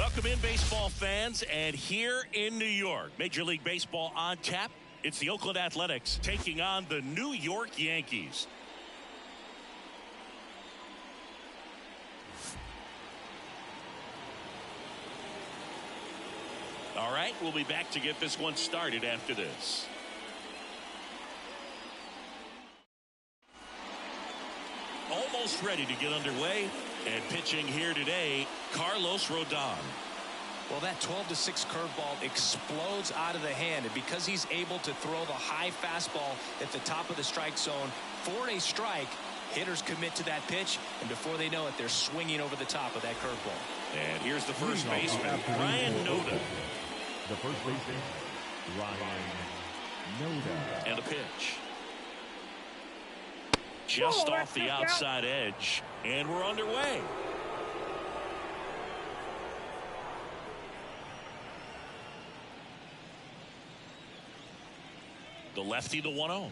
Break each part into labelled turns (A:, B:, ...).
A: Welcome in, baseball fans, and here in New York, Major League Baseball on tap. It's the Oakland Athletics taking on the New York Yankees. All right, we'll be back to get this one started after this. Almost ready to get underway. And pitching here today, Carlos Rodon.
B: Well, that 12-6 curveball explodes out of the hand, and because he's able to throw the high fastball at the top of the strike zone for a strike, hitters commit to that pitch, and before they know it, they're swinging over the top of that curveball.
A: And here's the first baseman, Ryan Nota.
C: The first baseman, Ryan Nota.
A: And a pitch. Just off the outside edge, and we're underway. The lefty, the 1-0.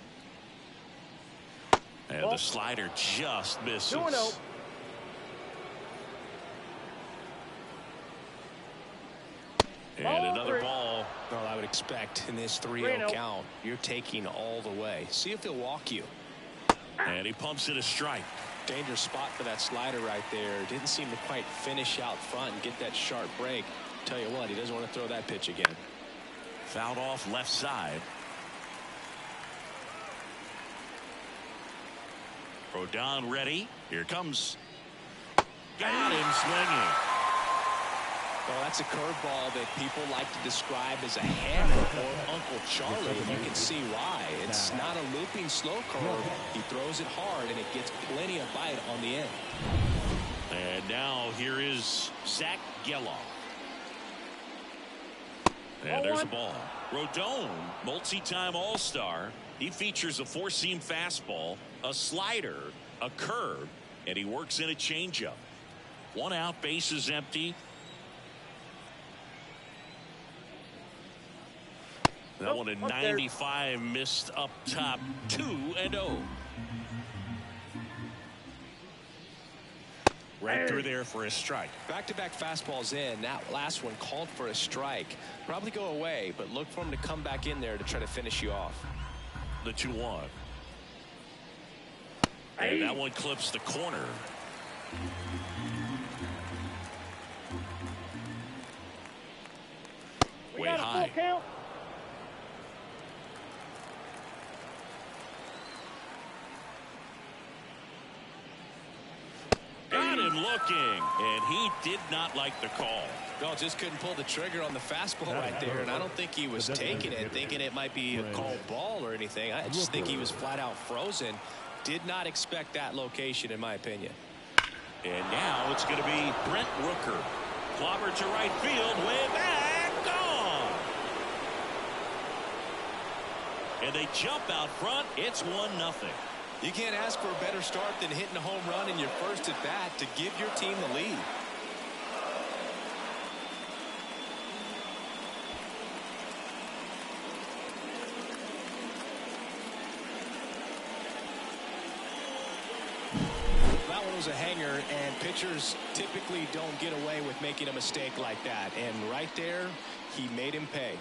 A: And the slider just misses.
D: 2-0.
A: And another ball.
B: Well, I would expect in this 3-0 count, you're taking all the way. See if he'll walk you.
A: And he pumps it a strike.
B: Dangerous spot for that slider right there. Didn't seem to quite finish out front and get that sharp break. Tell you what, he doesn't want to throw that pitch again.
A: Fouled off left side. Rodon ready. Here comes. Got him swinging.
B: Well, that's a curveball that people like to describe as a hammer or Uncle Charlie, and you can see why. It's not a looping slow curve. He throws it hard, and it gets plenty of bite on the end.
A: And now here is Zach Geloff. And there's a ball. Rodon, multi-time All-Star. He features a four-seam fastball, a slider, a curve, and he works in a changeup. One out, bases empty. That one at 95, missed up top. 2-0. Right through there for a strike.
B: Back-to-back fastballs in. That last one called for a strike. Probably go away, but look for him to come back in there to try to finish you off.
A: The 2-1. And that one clips the corner. Way high. Got him looking, and he did not like the call.
B: No, just couldn't pull the trigger on the fastball right there, and I don't think he was taking it, thinking it might be a called ball or anything. I just think he was flat out frozen. Did not expect that location, in my opinion.
A: And now it's going to be Brent Rooker. Clobber to right field, way back, gone. And they jump out front. It's 1-0.
B: You can't ask for a better start than hitting a home run in your first at bat to give your team the lead. That one was a hanger, and pitchers typically don't get away with making a mistake like that. And right there, he made him pay.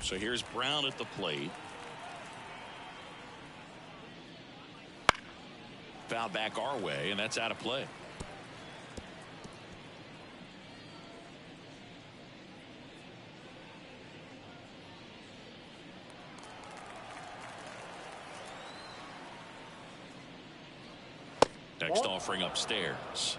A: So here's Brown at the plate. Foul back our way, and that's out of play. Next offering upstairs.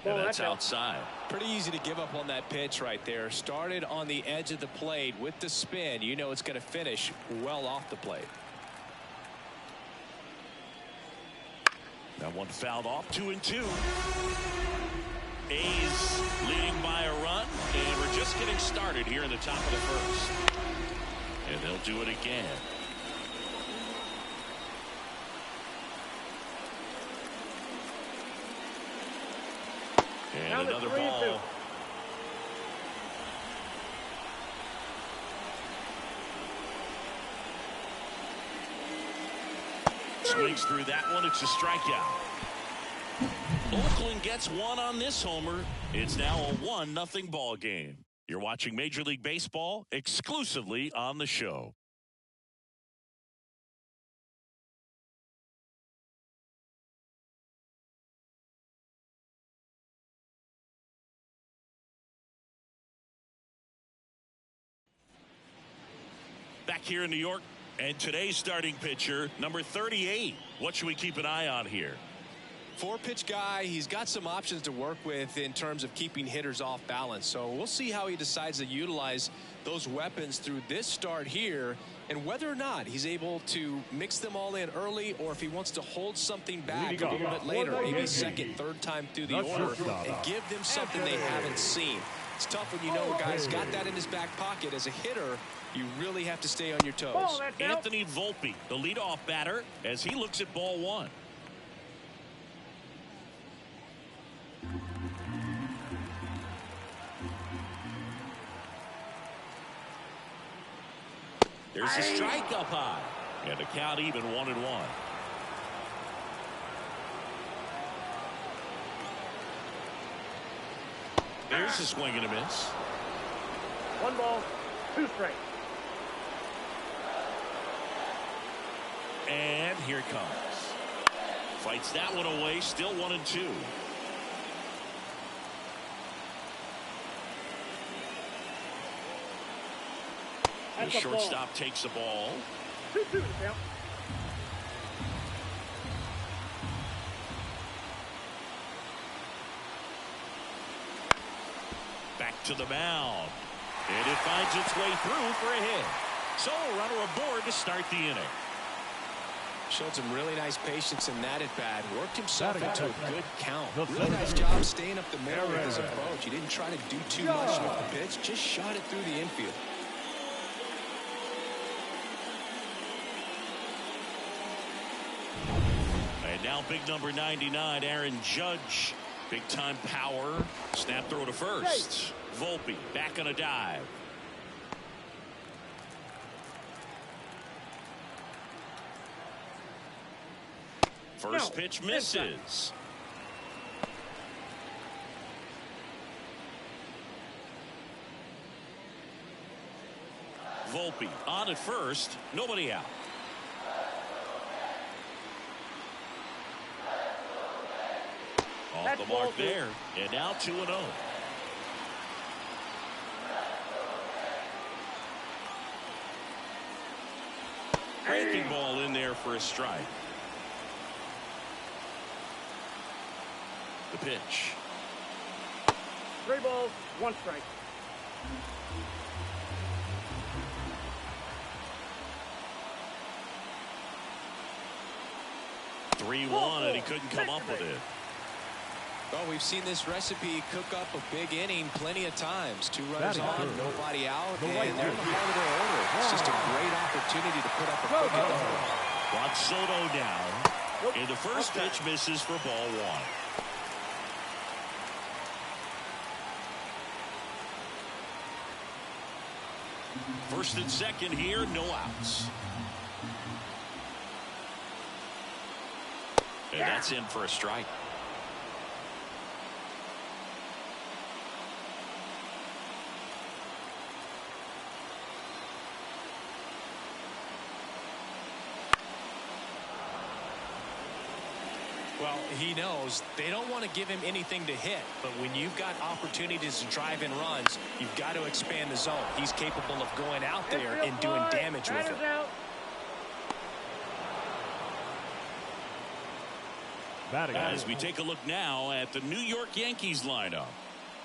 A: And that's outside.
B: Pretty easy to give up on that pitch right there. Started on the edge of the plate with the spin. You know it's going to finish well off the plate.
A: That one fouled off. 2-2. A's leading by a run, and we're just getting started here in the top of the first. And they'll do it again. And another ball. Swings through that one. It's a strikeout. Oakland gets one on this homer. It's now a 1-0 ball game. You're watching Major League Baseball exclusively on the show. Back here in New York, and today's starting pitcher, number 38. What should we keep an eye on here?
B: 4-pitch guy. He's got some options to work with in terms of keeping hitters off balance. So we'll see how he decides to utilize those weapons through this start here, and whether or not he's able to mix them all in early, or if he wants to hold something back a little bit later, maybe second, third time through the order, and give them something they haven't seen. It's tough when you know a guy's got that in his back pocket. As a hitter, you really have to stay on your toes.
A: Anthony Volpe, the leadoff batter, as he looks at ball one. There's a strike up high, and the count even 1-1. There's a swing and a miss.
D: 1 ball, 2 strikes.
A: And here it comes. Fights that one away, still 1-2. The shortstop takes the ball.
D: 2-2 count.
A: Back to the mound. And it finds its way through for a hit. So a runner aboard to start the inning.
B: Showed some really nice patience in that at bat. Worked himself into a good count. Really nice job staying up the middle with his approach. He didn't try to do too much with the pitch. Just shot it through the infield.
A: And now big number 99, Aaron Judge. Big time power. Snap throw to first. Volpe back on a dive. First pitch misses. Volpe on at first. Nobody out. Off the mark there. And now 2-0. Breaking ball in there for a strike. The pitch.
D: 3 balls, 1 strike.
B: And he couldn't come up with it. Well, we've seen this recipe cook up a big inning plenty of times. 2 runners on, nobody out, and they're in the heart of their order. It's just a great opportunity to put up a quick number.
A: Juan Soto down. And the first pitch misses for ball 1. First and second here, no outs. And that's in for a strike.
B: Well, he knows they don't want to give him anything to hit, but when you've got opportunities to drive in runs, you've got to expand the zone. He's capable of going out there and doing damage with it.
A: As we take a look now at the New York Yankees lineup.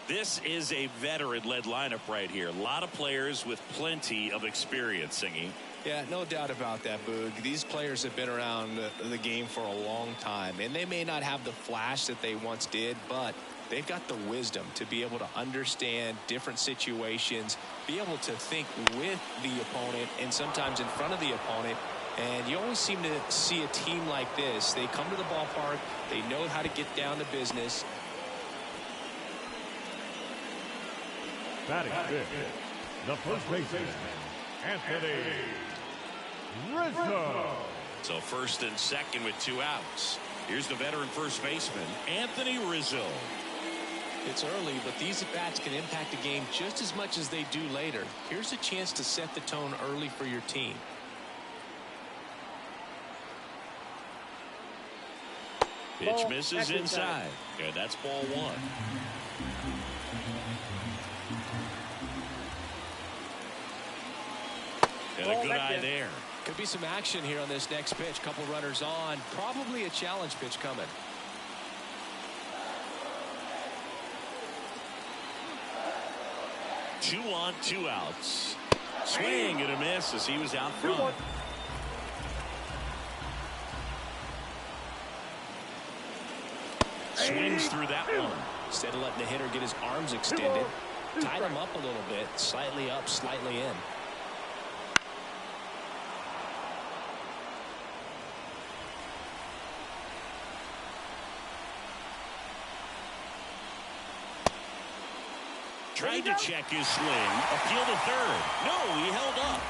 A: This is a veteran-led lineup right here. A lot of players with plenty of experience, Singy.
B: Yeah, no doubt about that, Boog. These players have been around the game for a long time, and they may not have the flash that they once did, but they've got the wisdom to be able to understand different situations, be able to think with the opponent and sometimes in front of the opponent. And you always seem to see a team like this. They come to the ballpark. They know how to get down to business.
C: Batting fifth, the first baseman, Anthony Rizzo.
A: So first and second with 2 outs. Here's the veteran first baseman, Anthony Rizzo.
B: It's early, but these at-bats can impact a game just as much as they do later. Here's a chance to set the tone early for your team.
A: Pitch misses inside. And that's ball 1. And a good eye there.
B: Could be some action here on this next pitch. Couple runners on. Probably a challenge pitch coming.
A: Two on, 2 outs. Swing and a miss as he was out front. Swings through that one.
B: Instead of letting the hitter get his arms extended, tied him up a little bit. Slightly up, slightly in.
A: Tried to check his swing. Appeal to third. No, he held up.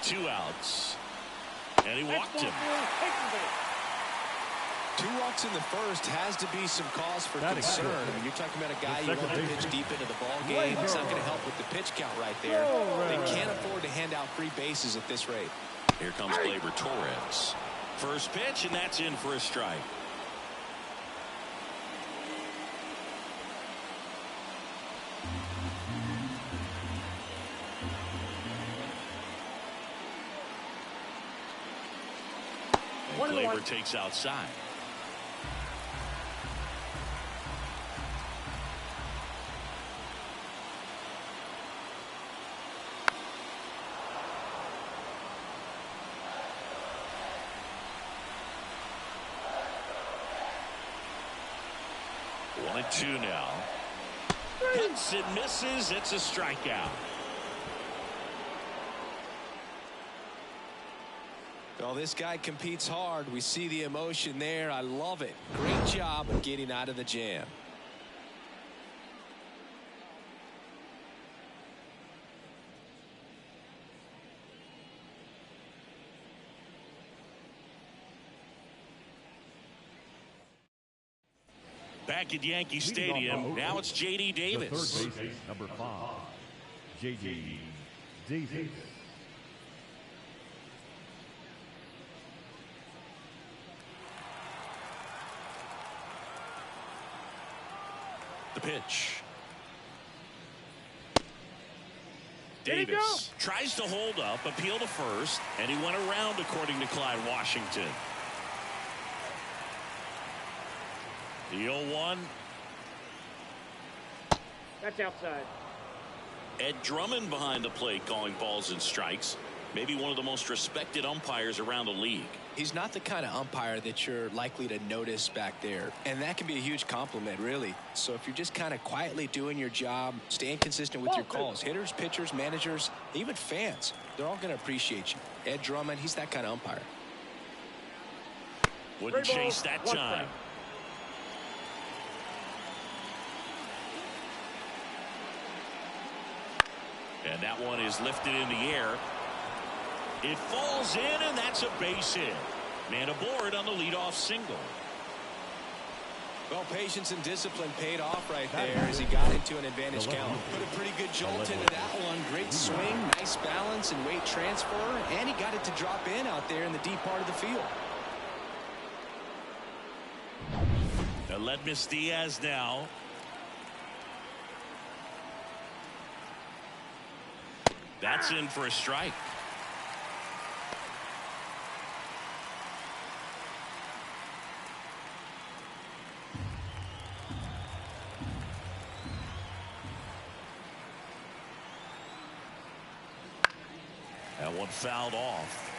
A: Two outs. And he walked him.
B: 2 walks in the first has to be some cause for concern. I mean, you're talking about a guy you want to pitch deep into the ball game. It's not going to help with the pitch count right there. They can't afford to hand out free bases at this rate.
A: Here comes Gleyber Torres. First pitch, and that's in for a strike. And Gleyber takes outside. One and 2 now. Hits and misses. It's a strikeout.
B: Well, this guy competes hard. We see the emotion there. I love it. Great job of getting out of the jam.
A: Back at Yankee Stadium, now it's J.D. Davis.
C: The third baseman, number 5, J.D. Davis.
A: The pitch. Davis tries to hold up, appeal to first, and he went around according to Clyde Washington. The 0-1.
D: That's outside.
A: Ed Drummond behind the plate calling balls and strikes. Maybe one of the most respected umpires around the league.
B: He's not the kind of umpire that you're likely to notice back there. And that can be a huge compliment, really. So if you're just kind of quietly doing your job, staying consistent with your calls, hitters, pitchers, managers, even fans, they're all going to appreciate you. Ed Drummond, he's that kind of umpire.
A: Wouldn't chase that time. And that one is lifted in the air. It falls in, and that's a base hit. Man aboard on the leadoff single.
B: Well, patience and discipline paid off right there as he got into an advantage count. Put a pretty good jolt into that one. Great swing, nice balance and weight transfer, and he got it to drop in out there in the deep part of the field.
A: Aledmys Diaz now. That's in for a strike. That one fouled off.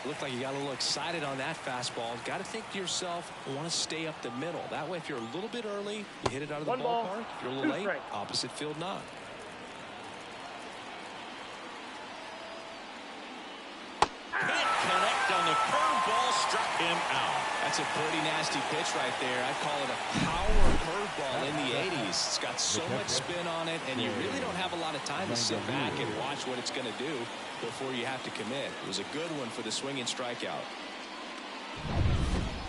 B: Looked like you got a little excited on that fastball. Got to think to yourself, I want to stay up the middle. That way, if you're a little bit early, you hit it out of the ballpark. If you're a little late, opposite field knock.
A: Hit connected. Checked on the curveball, struck him out.
B: That's a pretty nasty pitch right there. I'd call it a power curveball in the 80s. It's got so much spin on it, and you really don't have a lot of time to sit back and watch what it's going to do before you have to commit. It was a good one for the swinging strikeout.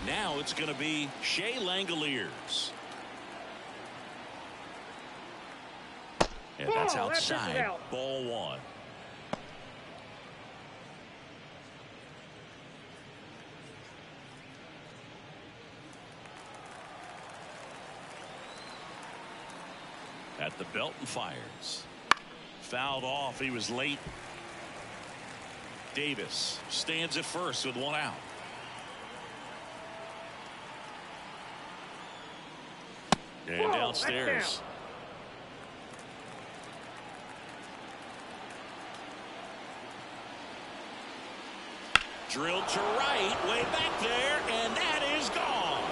A: Now it's going to be Shea Langoliers. And that's outside. Ball one. At the belt and fires. Fouled off. He was late. Davis stands at first with one out. And downstairs. Drilled to right, way back there, and that is gone.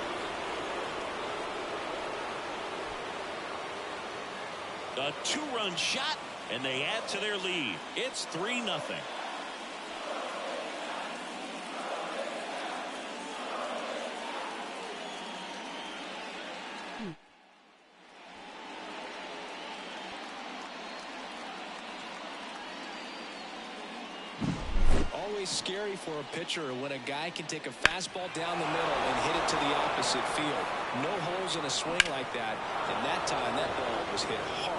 A: A two-run shot, and they add to their lead. It's 3-0.
B: Always scary for a pitcher when a guy can take a fastball down the middle and hit it to the opposite field. No holes in a swing like that, and that time that ball was hit hard.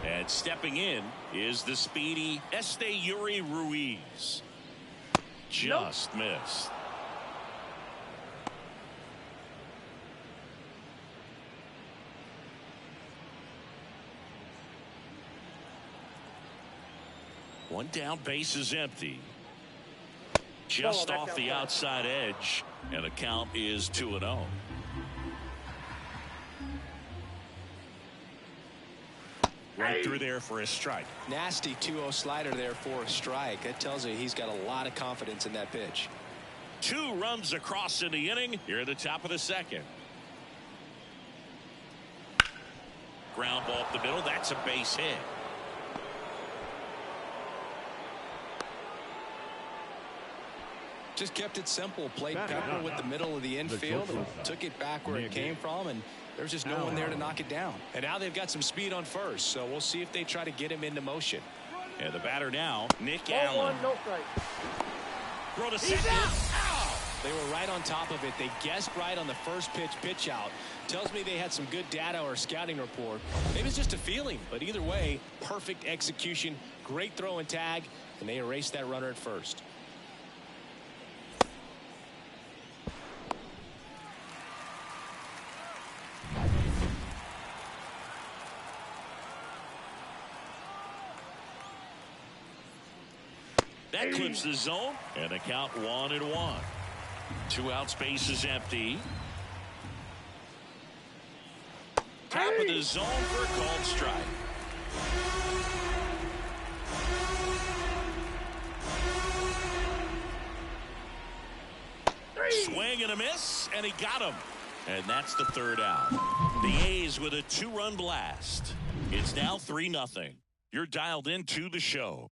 A: And stepping in is the speedy Este Ruiz. Just missed. One down, base is empty. Just off the outside edge, and the count is 2-0. Right through there for a strike.
B: Nasty 2-0 slider there for a strike. That tells you he's got a lot of confidence in that pitch.
A: 2 runs across in the inning here at the top of the second. Ground ball up the middle. That's a base hit.
B: Just kept it simple. Played Pepper with the middle of the infield and took it back where it came from, and there's just no one there to knock it down. And now they've got some speed on first, so we'll see if they try to get him into motion.
A: And the batter now, Nick Allen.
D: No strike.
A: Throw to second. Out.
B: They were right on top of it. They guessed right on the first pitch out. Tells me they had some good data or scouting report. Maybe it's just a feeling, but either way, perfect execution, great throw and tag, and they erased that runner at first.
A: That clips the zone, and the count 1-1. 2 outs, base is empty. Top of the zone for a called strike. Swing and a miss, and he got him. And that's the 3rd out. The A's with a 2-run blast. It's now 3-0. You're dialed into the show.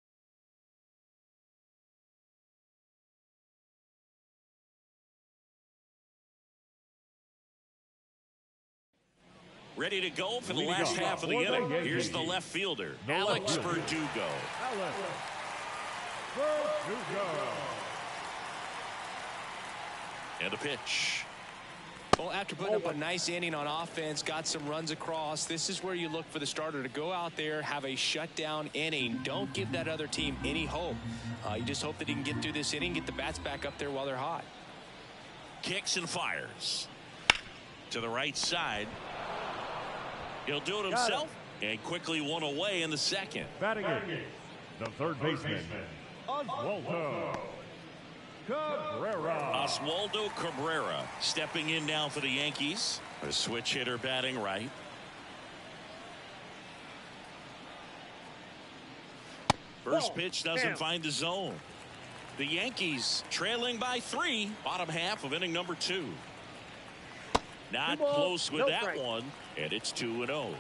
A: Ready to go for the last half of the inning. Here's the left fielder, Alex Verdugo. And a pitch.
B: Well, after putting up a nice inning on offense, got some runs across, this is where you look for the starter to go out there, have a shutdown inning. Don't give that other team any hope. You just hope that he can get through this inning, get the bats back up there while they're hot.
A: Kicks and fires. To the right side. He'll do it himself and quickly one away in the second.
C: Batting it, the third baseman, Oswaldo Cabrera.
A: Oswaldo Cabrera stepping in now for the Yankees. A switch hitter batting right. First pitch doesn't find the zone. The Yankees trailing by 3, bottom half of inning number 2. Not close with that one, and it's 2-0.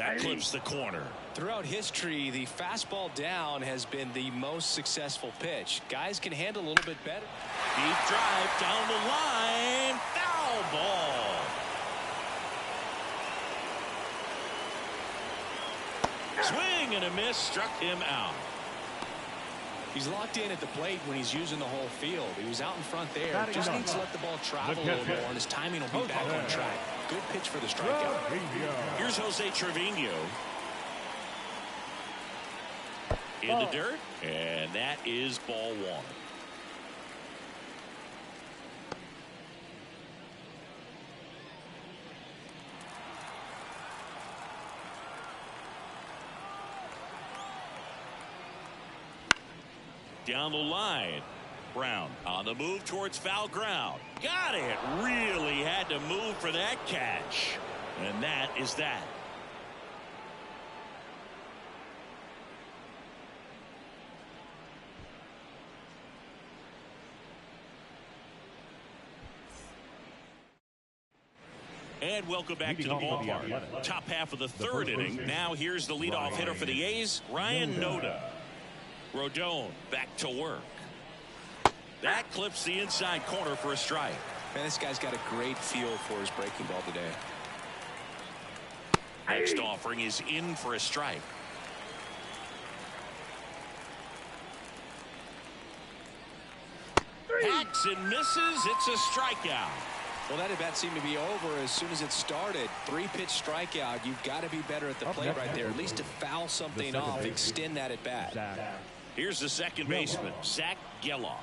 A: That clips the corner.
B: Throughout history, the fastball down has been the most successful pitch. Guys can handle a little bit better.
A: Deep drive down the line. Foul ball. Swing and a miss, struck him out.
B: He's locked in at the plate when he's using the whole field. He was out in front there. Just needs to let the ball travel a little more, and his timing will be back on track. Good pitch for the strikeout.
A: Here's Jose Trevino. In the dirt, and that is ball one. Down the line. Brown on the move towards foul ground. Got it. Really had to move for that catch. And that is that. And welcome back to the ballpark. Top half of the third inning. Now here's the leadoff hitter for the A's, Ryan Nota. Rodon back to work. That clips the inside corner for a strike.
B: Man, this guy's got a great feel for his breaking ball today.
A: Next offering is in for a strike. Hacks and misses. It's a strikeout.
B: Well, that at-bat seemed to be over as soon as it started. 3-pitch strikeout. You've got to be better at the plate right there, at least to foul something off, extend that at-bat.
A: Here's the second baseman, Zach Geloff.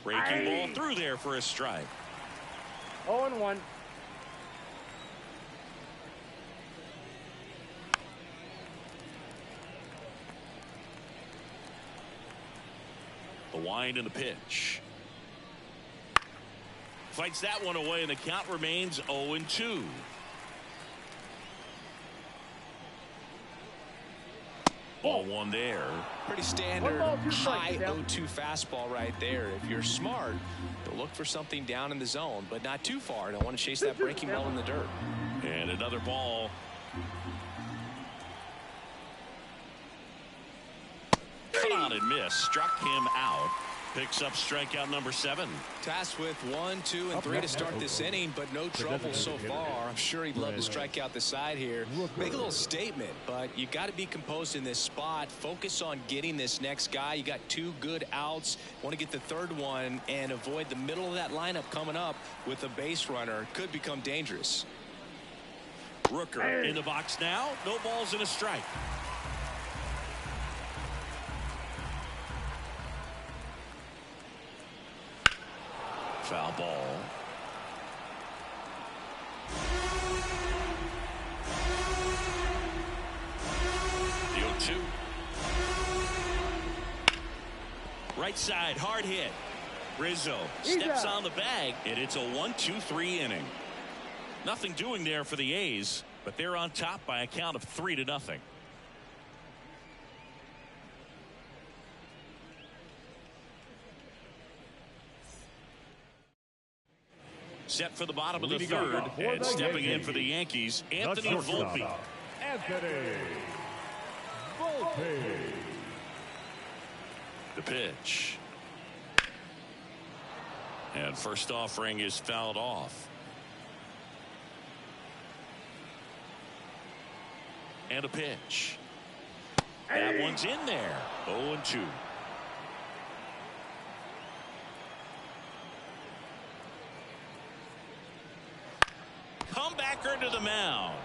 A: Breaking ball through there for a strike.
D: 0-1.
A: The wind and the pitch. Fights that one away, and the count remains 0-2. Ball one there.
B: Pretty standard high 0-2 fastball right there. If you're smart, you'll look for something down in the zone, but not too far. Don't want to chase that breaking ball in the dirt.
A: And another ball. Cut on and miss. Struck him out. Picks up strikeout number 7.
B: Tasked with 1, 2, and 3 to start this inning, but no trouble so far. I'm sure he'd love to strike out the side here. Make a little statement, but you got to be composed in this spot. Focus on getting this next guy. You got 2 good outs. Want to get the third one and avoid the middle of that lineup coming up with a base runner. Could become dangerous.
A: Rooker in the box now. No balls and a strike. Foul ball. The 0-2. Right side, hard hit. Rizzo steps on the bag, and it's a 1-2-3 inning. Nothing doing there for the A's, but they're on top by a count of 3-0. Set for the bottom of the third, and stepping in for the Yankees, Anthony Volpe.
C: Anthony Volpe.
A: The pitch. And first offering is fouled off. And a pitch. That one's in there. 0-2. Comebacker to the mound.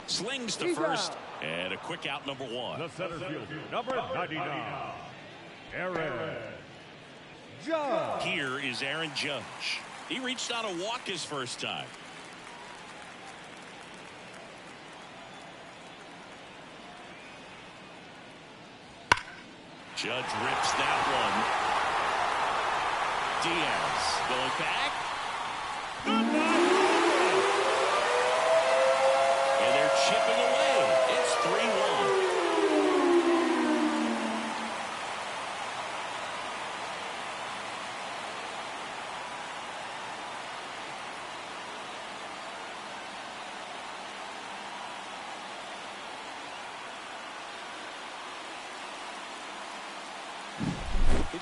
A: Slings to first, and a quick out, number 1.
C: The center fielder, number 99, Aaron Judge.
A: Here is Aaron Judge. He reached on a walk his first time. Judge rips that one. Diaz going back. And they're chipping away. It's 3-1.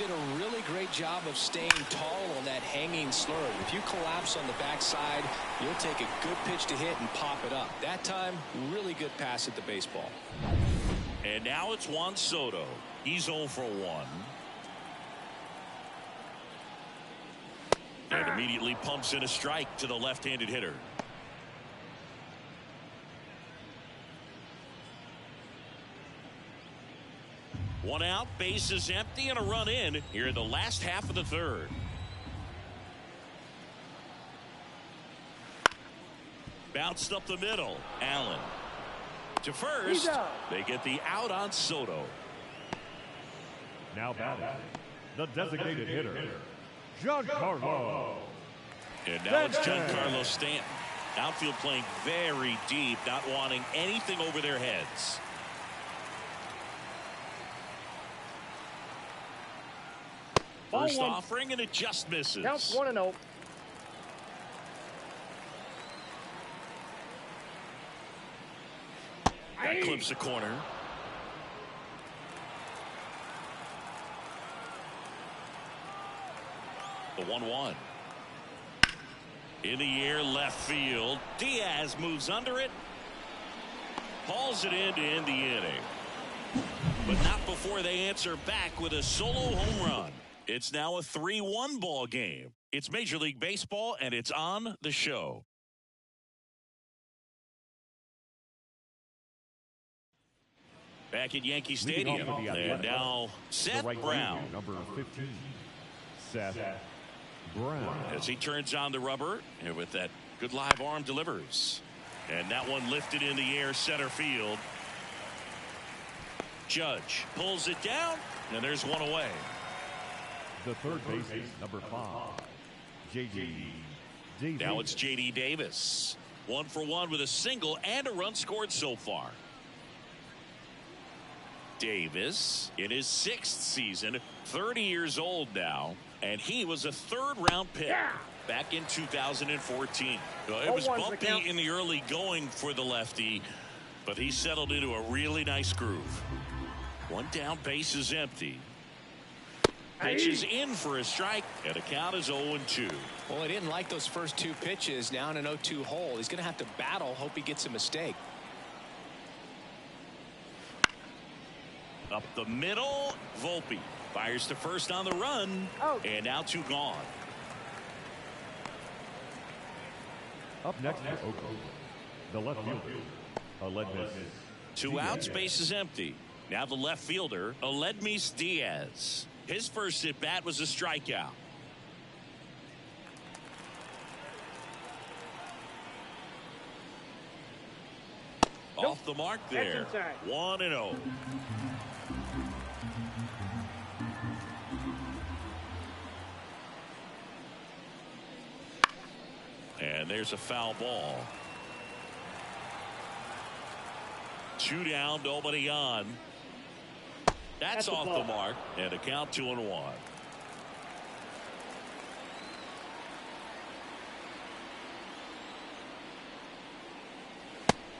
B: did a really great job of staying tall on that hanging slurve. If you collapse on the backside, you'll take a good pitch to hit and pop it up. That time, really good pass at the baseball.
A: And now it's Juan Soto. He's 0 for 1. And immediately pumps in a strike to the left-handed hitter. One out, bases empty, and a run in here in the last half of the third. Bounced up the middle. Allen to first. They get the out on Soto.
C: Now batting, the designated hitter, Giancarlo.
A: And now it's Giancarlo Stanton. Outfield playing very deep, not wanting anything over their heads. First offering, and it just misses.
D: Counts 1-0.
A: That clips the corner. The 1-1. In the air, left field. Diaz moves under it. Hauls it in to end the inning. But not before they answer back with a solo home run. It's now a 3-1 ball game. It's Major League Baseball, and it's on the show. Back at Yankee Stadium, and now Seth Brown.
C: Number 15, Seth Brown.
A: As he turns on the rubber, and with that good live arm delivers. And that one lifted in the air, center field. Judge pulls it down, and there's one away.
C: The third baseman, number 5, J.D. Davis.
A: Now it's J.D. Davis. 1 for 1 with a single and a run scored so far. Davis in his 6th season, 30 years old now, and he was a 3rd-round pick back in 2014. It was bumpy in the early going for the lefty, but he settled into a really nice groove. One down, base is empty. Pitch is in for a strike, and the count is 0-2.
B: Well, he didn't like those first 2 pitches. Now in an 0-2 hole, he's going to have to battle, hope he gets a mistake.
A: Up the middle, Volpe fires to first on the run, and now 2 gone.
C: Up next for Oakland, the left fielder, Aledmys.
A: 2 outs, base is empty. Now the left fielder, Aledmys Diaz. His first at bat was a strikeout. Off the mark there. 1-0. And there's a foul ball. 2 down, nobody on. That's off the mark, and a count 2-1.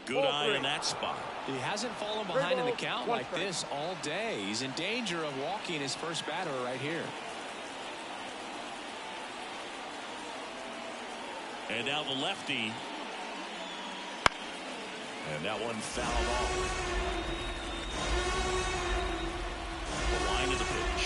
A: Good eye in that spot.
B: He hasn't fallen behind in the count like this all day. He's in danger of walking his first batter right here.
A: And now the lefty. And that one fouled off. The line of the pitch.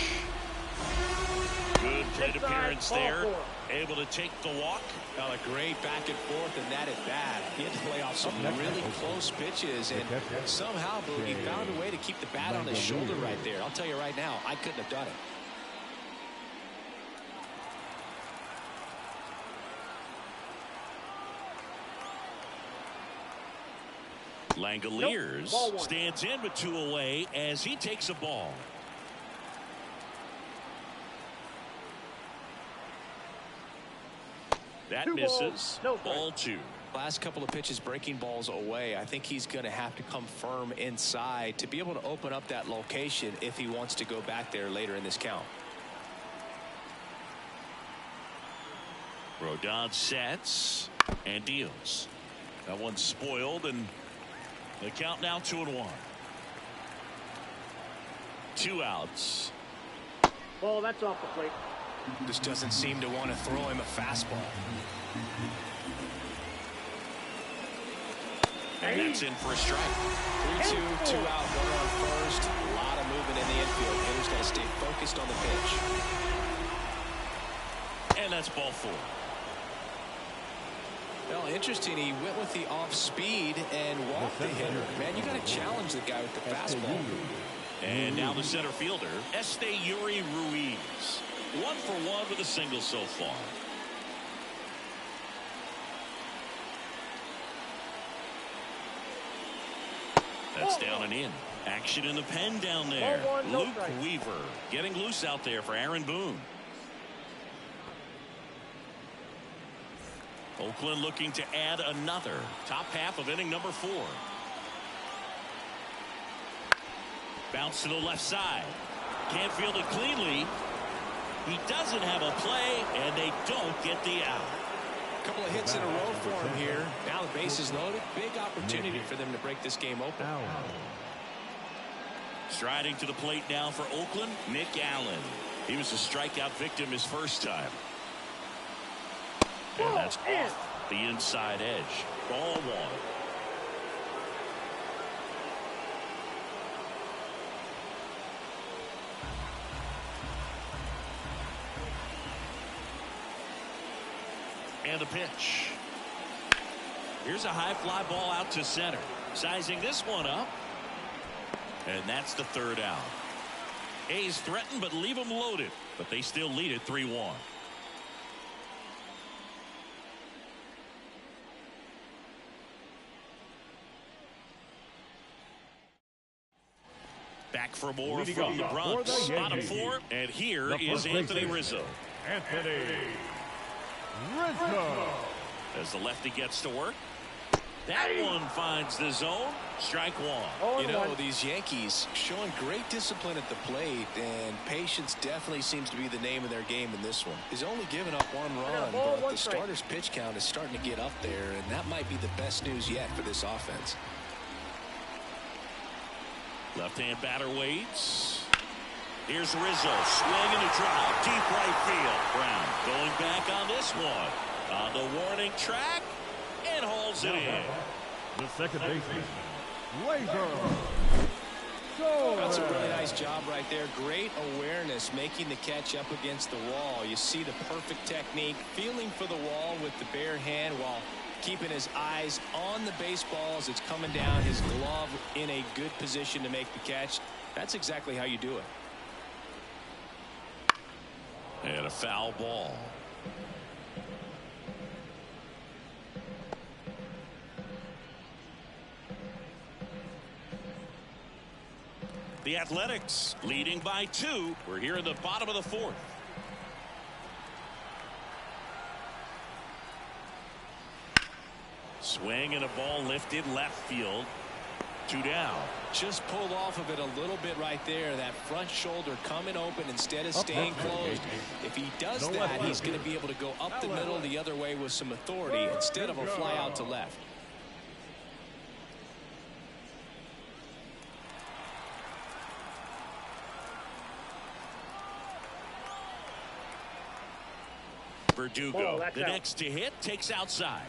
A: Good plate appearance there. Able to take the walk.
B: Well, a great back and forth, and that at bat. He had to play off some really close pitches, and somehow he found a way to keep the bat on his shoulder right there. I'll tell you right now, I couldn't have done it.
A: Langoliers stands in with 2 away as he takes a ball. That misses. Ball 2.
B: Last couple of pitches breaking balls away. I think he's going to have to come firm inside to be able to open up that location if he wants to go back there later in this count.
A: Rodon sets and deals. That one's spoiled, and the count now 2-1. 2 outs.
D: Ball, that's off the plate.
B: Just doesn't seem to want to throw him a fastball.
A: And that's in for a strike.
B: 3-2, 2 out, 1 on first. A lot of movement in the infield. Hitter's got to stay focused on the pitch.
A: And that's ball 4.
B: Well, interesting. He went with the off speed and walked the hitter. Man, you got to challenge the guy with the fastball.
A: And now the center fielder, Este Ruiz. 1 for 1 with a single so far. That's down and in. Action in the pen down there. Luke Weaver getting loose out there for Aaron Boone. Oakland looking to add another. Top half of inning number 4. Bounce to the left side. Can't field it cleanly. He doesn't have a play, and they don't get the out.
B: A couple of hits in a row for him here. Now the base is loaded. Big opportunity for them to break this game open.
A: Striding to the plate now for Oakland, Nick Allen. He was a strikeout victim his first time. And that's off the inside edge. Ball 1. And the pitch. Here's a high fly ball out to center. Sizing this one up. And that's the 3rd out. A's threaten but leave them loaded. But they still lead it 3-1. Back for more from the Bronx. Bottom 4. And here is Anthony Rizzo.
C: Anthony Rizzo.
A: As the lefty gets to work. That one finds the zone. Strike 1.
B: You know, these Yankees showing great discipline at the plate, and patience definitely seems to be the name of their game in this one. He's only given up 1 run, but the starter's pitch count is starting to get up there, and that might be the best news yet for this offense.
A: Left-hand batter waits. Here's Rizzo swinging a drive deep right field. Brown going back on this one. On the warning track and hauls it in.
C: The second baseman, Laser.
B: That's a really nice job right there. Great awareness, making the catch up against the wall. You see the perfect technique, feeling for the wall with the bare hand while keeping his eyes on the baseball as it's coming down, his glove in a good position to make the catch. That's exactly how you do it.
A: And a foul ball. The Athletics leading by 2. We're here in the bottom of the 4th. Swing and a ball lifted left field. 2 down.
B: Just pulled off of it a little bit right there. That front shoulder coming open instead of staying closed. If he does that, he's going to be able to go up the middle the other way with some authority instead of a fly out to left.
A: Verdugo, the next to hit, takes outside.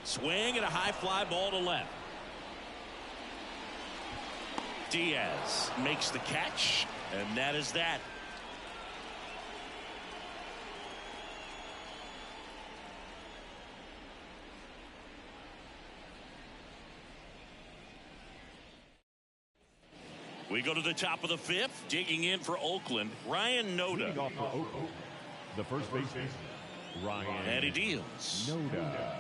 A: Swing and a high fly ball to left. Diaz makes the catch, and that is that. We go to the top of the 5th. Digging in for Oakland, Ryan Nota.
C: Leading off for Oakland, the first baseman, Ryan.
A: And he deals.
C: Nota.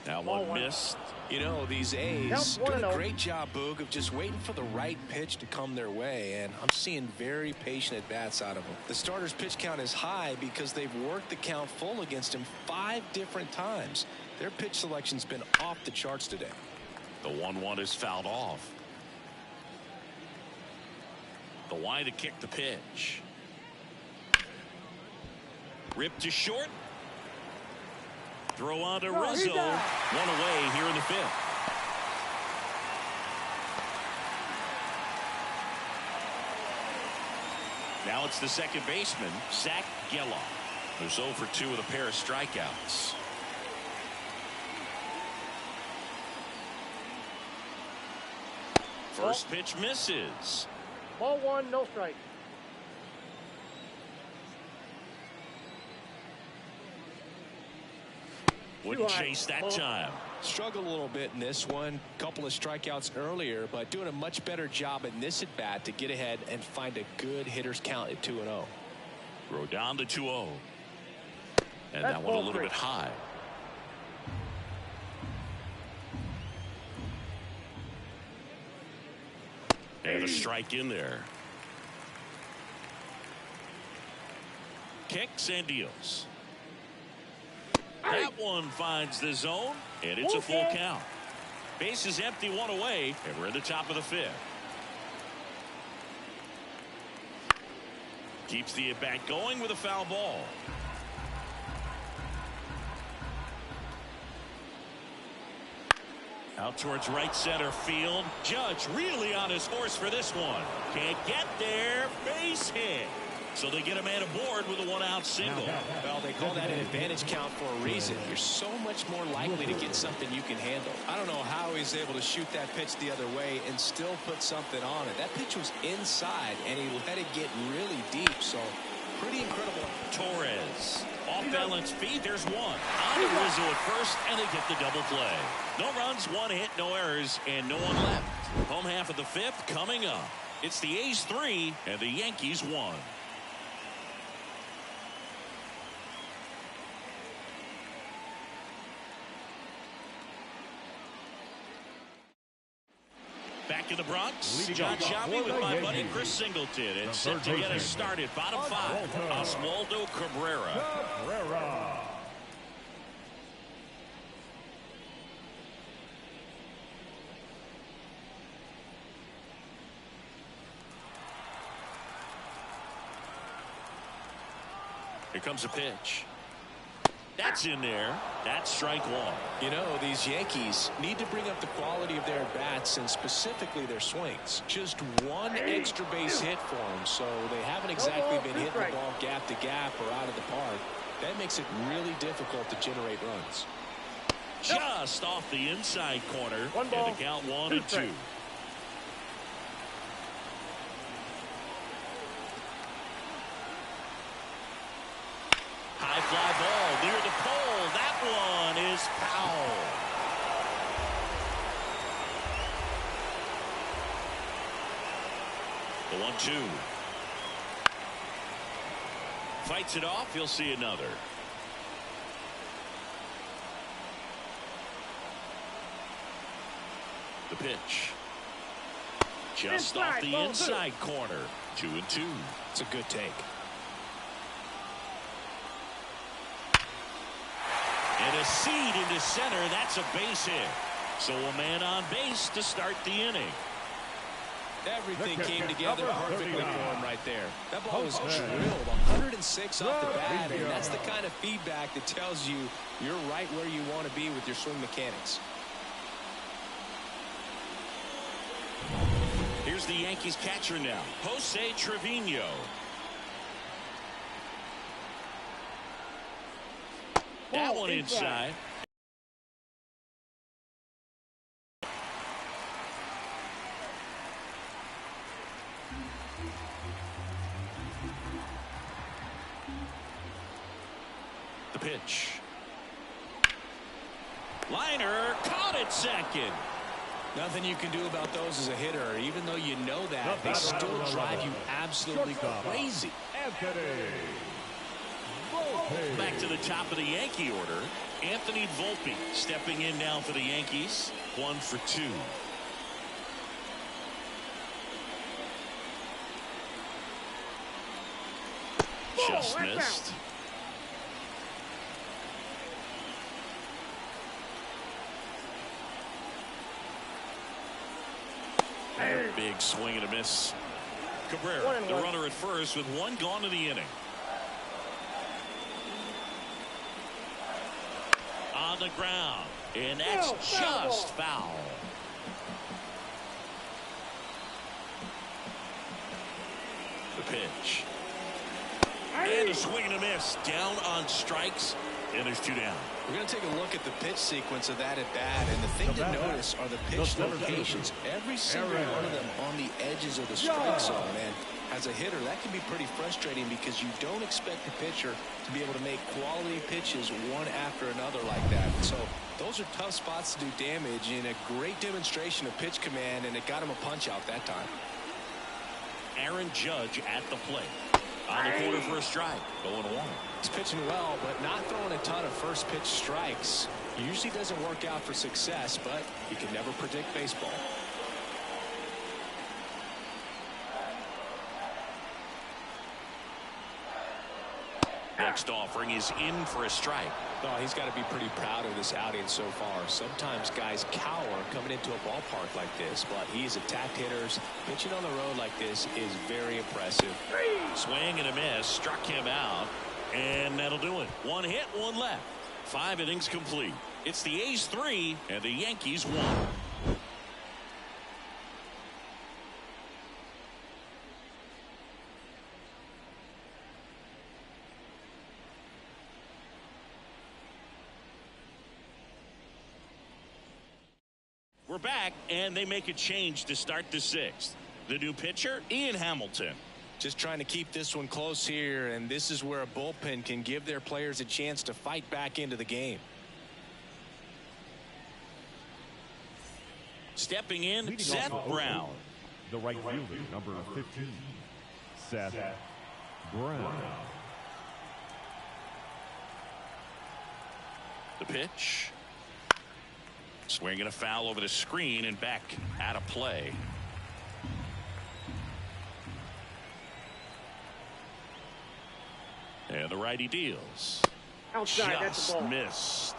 A: Now one missed.
B: You know, these A's doing a great job, Boog, of just waiting for the right pitch to come their way, and I'm seeing very patient at-bats out of them. The starter's pitch count is high because they've worked the count full against him 5 different times. Their pitch selection's been off the charts today.
A: The 1-1 is fouled off. The wide to kick the pitch. Ripped to short. Throw on to Rizzo. 1 away here in the 5th. Now it's the second baseman, Zach Geloff, who's 0 for 2 with a pair of strikeouts. First pitch misses.
D: Ball 1, no strike.
A: Wouldn't chase that time.
B: Struggled a little bit in this one. Couple of strikeouts earlier, but doing a much better job in this at bat to get ahead and find a good hitter's count at 2-0.
A: Throw down to 2-0. And that one a little bit high. And a strike in there. Kicks and deals. That one finds the zone, and it's a full count. Base is empty, one away, and we're in the top of the 5th. Keeps the at-bat going with a foul ball. Out towards right center field. Judge really on his horse for this one. Can't get there. Base hit. So they get a man aboard with a 1-out single.
B: Well, they call that an advantage count for a reason. You're so much more likely to get something you can handle. I don't know how he's able to shoot that pitch the other way and still put something on it. That pitch was inside, and he let it get really deep. So pretty incredible.
A: Torres. Off balance feet. There's one. On to Rizzo at first, and they get the double play. No runs, 1 hit, no errors, and no one left. Home half of the 5th coming up. It's the A's 3 and the Yankees 1. Back in the Bronx, John Shelby with my buddy Chris Singleton, and set to get us started. Bottom 5, Oswaldo Cabrera. Here comes a pitch. That's in there. That's strike 1.
B: You know, these Yankees need to bring up the quality of their bats and specifically their swings. Just one extra base hit for them, so they haven't exactly been hitting the ball gap to gap or out of the park. That makes it really difficult to generate runs.
A: Just off the inside corner. And the count 1-2. High fly ball near the pole. That one is foul. The 1-2. Fights it off. He'll see another. The pitch. Just off the inside corner. 2-2.
B: It's a good take.
A: And a seed into center. That's a base hit. So a man on base to start the inning.
B: Everything came together perfectly for him right there. That ball was drilled 106 off the bat, and that's the kind of feedback that tells you you're right where you want to be with your swing mechanics.
A: Here's the Yankees catcher now, Jose Trevino. That one inside. The pitch. Liner caught it second.
B: Nothing you can do about those as a hitter. Even though you know that, they still drive you absolutely crazy.
A: Back to the top of the Yankee order. Anthony Volpe stepping in now for the Yankees. 1 for 2. Just missed. Big swing and a miss. Cabrera, the runner at first with 1 gone in the inning. On the ground, and that's just foul. The pitch. And a swing and a miss. Down on strikes, and there's 2 down.
B: We're going to take a look at the pitch sequence of that at bat, and the thing to notice are the pitch locations. Every single one of them on the edges of the strike zone. And as a hitter, that can be pretty frustrating because you don't expect the pitcher to be able to make quality pitches one after another like that. And so those are tough spots to do damage, and a great demonstration of pitch command, and it got him a punch out that time.
A: Aaron Judge at the plate. On the corner for a strike. 0-1.
B: He's pitching well, but not throwing a ton of first pitch strikes. Usually doesn't work out for success, but you can never predict baseball.
A: Next offering is in for a strike.
B: Oh, he's got to be pretty proud of this outing so far. Sometimes guys cower coming into a ballpark like this, but he's attacked hitters. Pitching on the road like this is very impressive.
A: Swing and a miss. Struck him out. And that'll do it. 1 hit, 1 left. 5 innings complete. It's the A's 3 and the Yankees 1. We're back, and they make a change to start the 6th. The new pitcher, Ian Hamilton.
B: Just trying to keep this one close here, and this is where a bullpen can give their players a chance to fight back into the game.
A: Stepping in,
C: Leading
A: Seth
C: off
A: Brown.
C: The right fielder, number 15, Seth Brown.
A: The pitch. Swinging a foul over the screen and back out of play. And the righty deals.
D: Outside, that's
A: Just
D: the ball.
A: missed.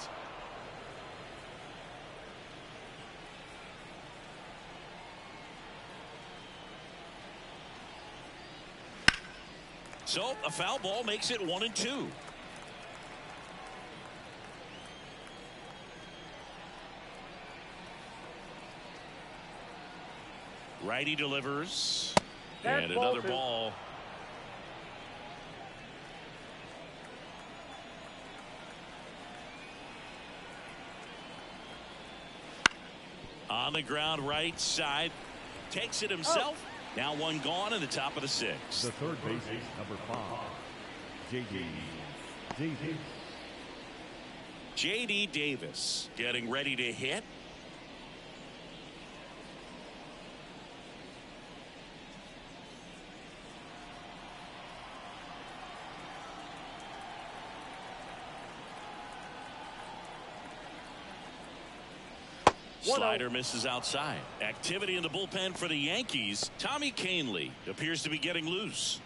A: So a foul ball makes it 1-2. Righty delivers.
D: That's
A: And
D: ball
A: another
D: 2.
A: ball. On the ground, right side. Takes it himself. Now 1 gone in the top of the 6th.
C: The third baseman, number 5, J.D. Davis.
A: J.D. Davis getting ready to hit. Slider misses outside. Activity in the bullpen for the Yankees. Tommy Kahnle appears to be getting loose.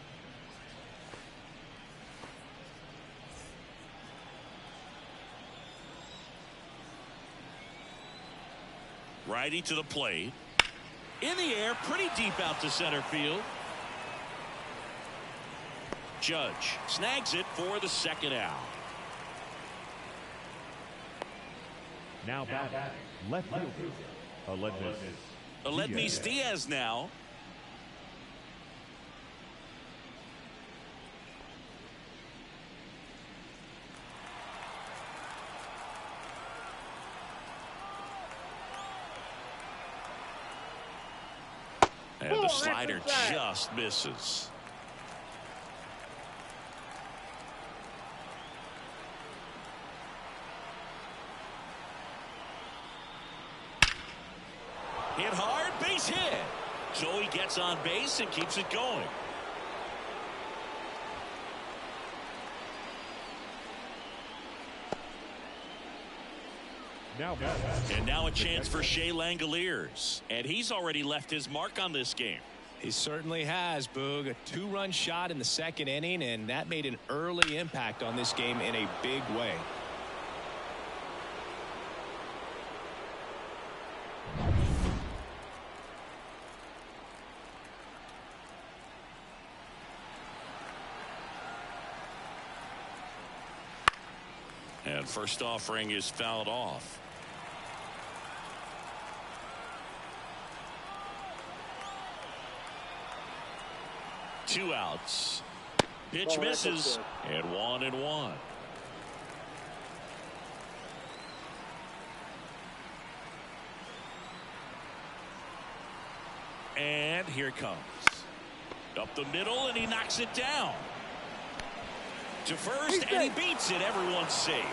A: Righty to the plate. In the air, pretty deep out to center field. Judge snags it for the 2nd out.
C: Now batting, left fielder,
A: Aledmys Diaz now. And the slider just misses. Hit hard, base hit. So he gets on base and keeps it going. And now a chance for Shea Langoliers. And he's already left his mark on this game.
B: He certainly has, Boog. A 2-run shot in the 2nd inning, and that made an early impact on this game in a big way.
A: And first offering is fouled off. Two outs. Pitch misses, and 1-1. And here it comes. Up the middle, and he knocks it down. To first, and he beats it. Everyone's safe.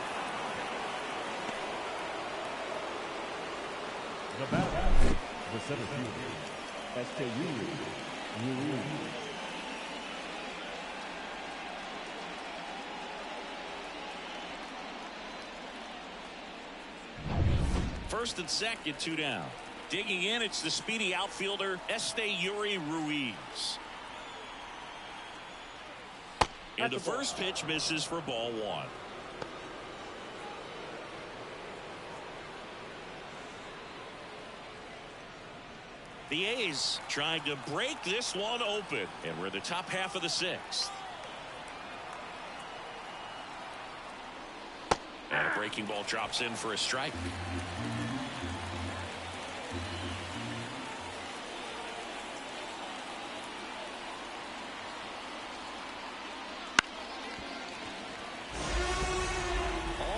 C: The batter, the center fielder, Este.
A: First and second, 2 down. Digging in, it's the speedy outfielder, Este Ruiz. And the first pitch misses for ball 1. The A's trying to break this one open, and we're in the top half of the 6th. And a breaking ball drops in for a strike.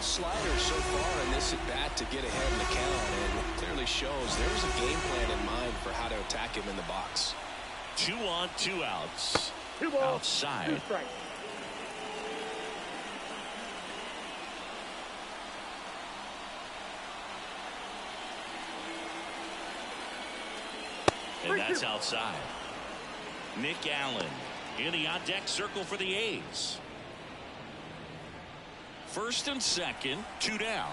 B: Sliders so far in this at bat to get ahead in the count, and it clearly shows there was a game plan in mind for how to attack him in the box.
A: 2 on, 2 outs.
D: 2 balls,
A: outside.
D: 2 strikes.
A: And that's outside. Nick Allen in the on-deck circle for the A's. First and second, 2 down.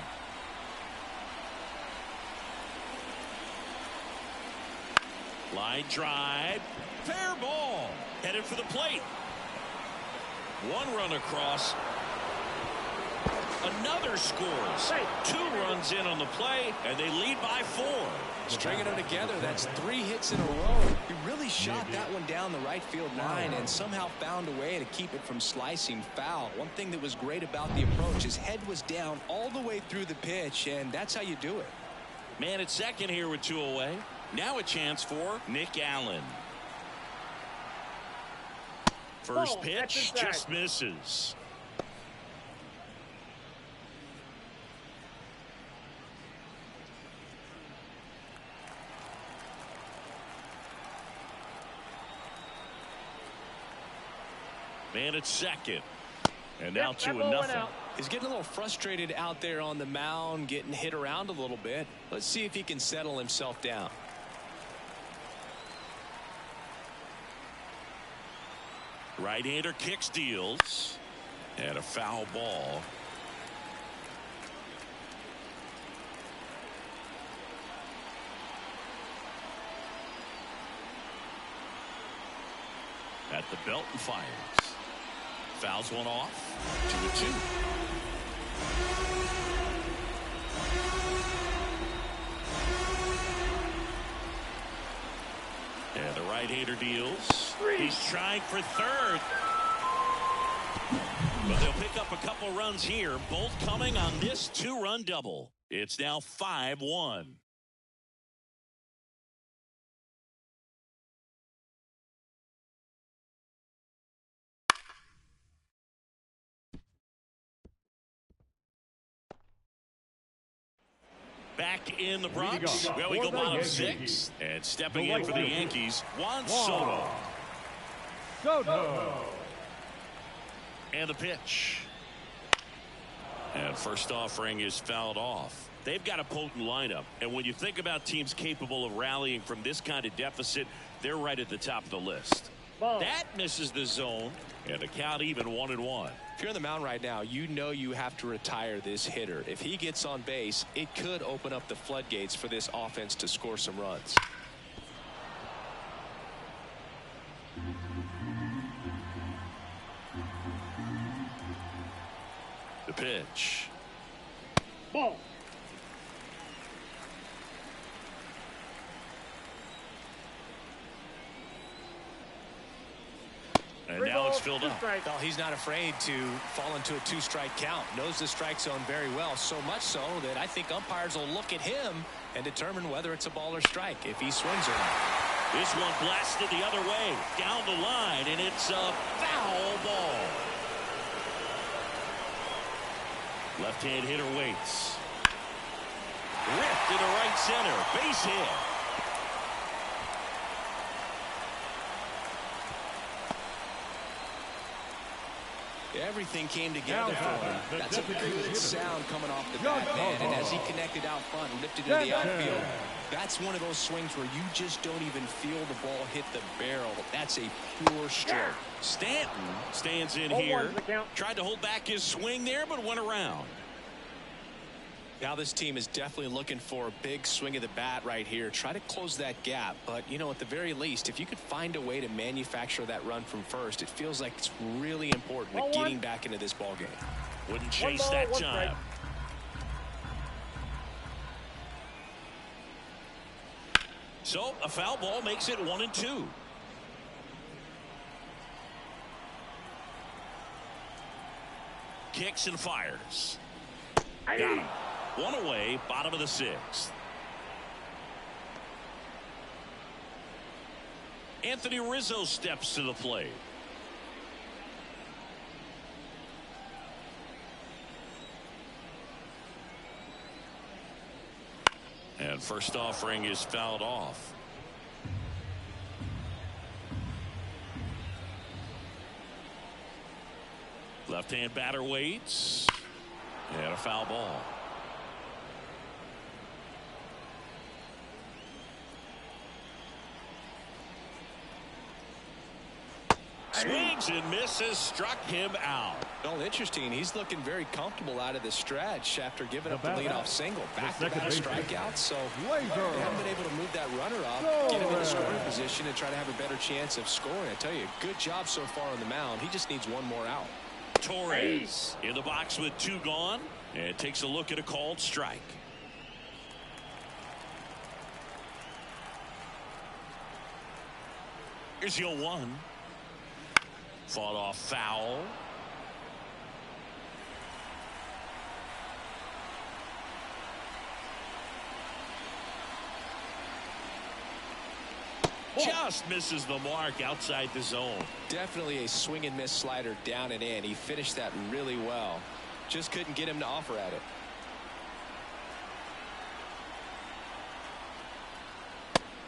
A: Line drive. Fair ball. Headed for the plate. 1 run across. Another scores. 2 runs in on the play, and they lead by 4.
B: Stringing them together, that's 3 hits in a row. He really shot that one down the right field line and somehow found a way to keep it from slicing foul. One thing that was great about the approach, his head was down all the way through the pitch, and that's how you do it.
A: Man at second here with 2 away. Now a chance for Nick Allen. First pitch just misses. Man at second. And now 2-0.
B: He's getting a little frustrated out there on the mound, getting hit around a little bit. Let's see if he can settle himself down.
A: Right-hander kicks, deals. And a foul ball. At the belt and fires. Fouls one off. 2-2. And the right-hander deals. He's trying for third. But they'll pick up a couple runs here, both coming on this 2-run double. It's now 5-1. Back in the Bronx. Well, we go bottom 6. And stepping in for the Yankees, Juan Soto. And the pitch. And first offering is fouled off. They've got a potent lineup. And when you think about teams capable of rallying from this kind of deficit, they're right at the top of the list. That misses the zone. And the count even 1-1.
B: If you're on the mound right now, you know you have to retire this hitter. If he gets on base, it could open up the floodgates for this offense to score some runs.
A: The pitch.
D: Ball.
A: And now it's filled up.
B: Well, he's not afraid to fall into a 2-strike count. Knows the strike zone very well. So much so that I think umpires will look at him and determine whether it's a ball or strike if he swings or not.
A: This one blasted the other way, down the line, and it's a foul ball. Left-hand hitter waits. Ripped into right center, base hit.
B: Everything came together for him. That's a good sound coming off the bat, man. And as he connected out front and lifted into the outfield, that's one of those swings where you just don't even feel the ball hit the barrel. That's a pure stroke.
A: Stanton stands in here. Tried to hold back his swing there, but went around.
B: Now this team is definitely looking for a big swing of the bat right here. Try to close that gap. But, you know, at the very least, if you could find a way to manufacture that run from first, it feels like it's really important to getting back into this ball game.
A: Wouldn't chase that time. So a foul ball makes it 1-2. Kicks and fires. Got him. One away, bottom of the sixth. Anthony Rizzo steps to the plate. And first offering is fouled off. Left-hand batter waits. And a foul ball. Swings and misses, struck him out.
B: Well, interesting. He's looking very comfortable out of the stretch after giving up the leadoff single. Back-to-back strikeouts, so they haven't been able to move that runner up, get him in a scoring position, and try to have a better chance of scoring. I tell you, good job so far on the mound. He just needs one more out.
A: Torres in the box with two gone, and takes a look at a called strike. Here's your 1. Fought off foul. Just misses the mark outside the zone.
B: Definitely a swing and miss slider down and in. He finished that really well. Just couldn't get him to offer at it.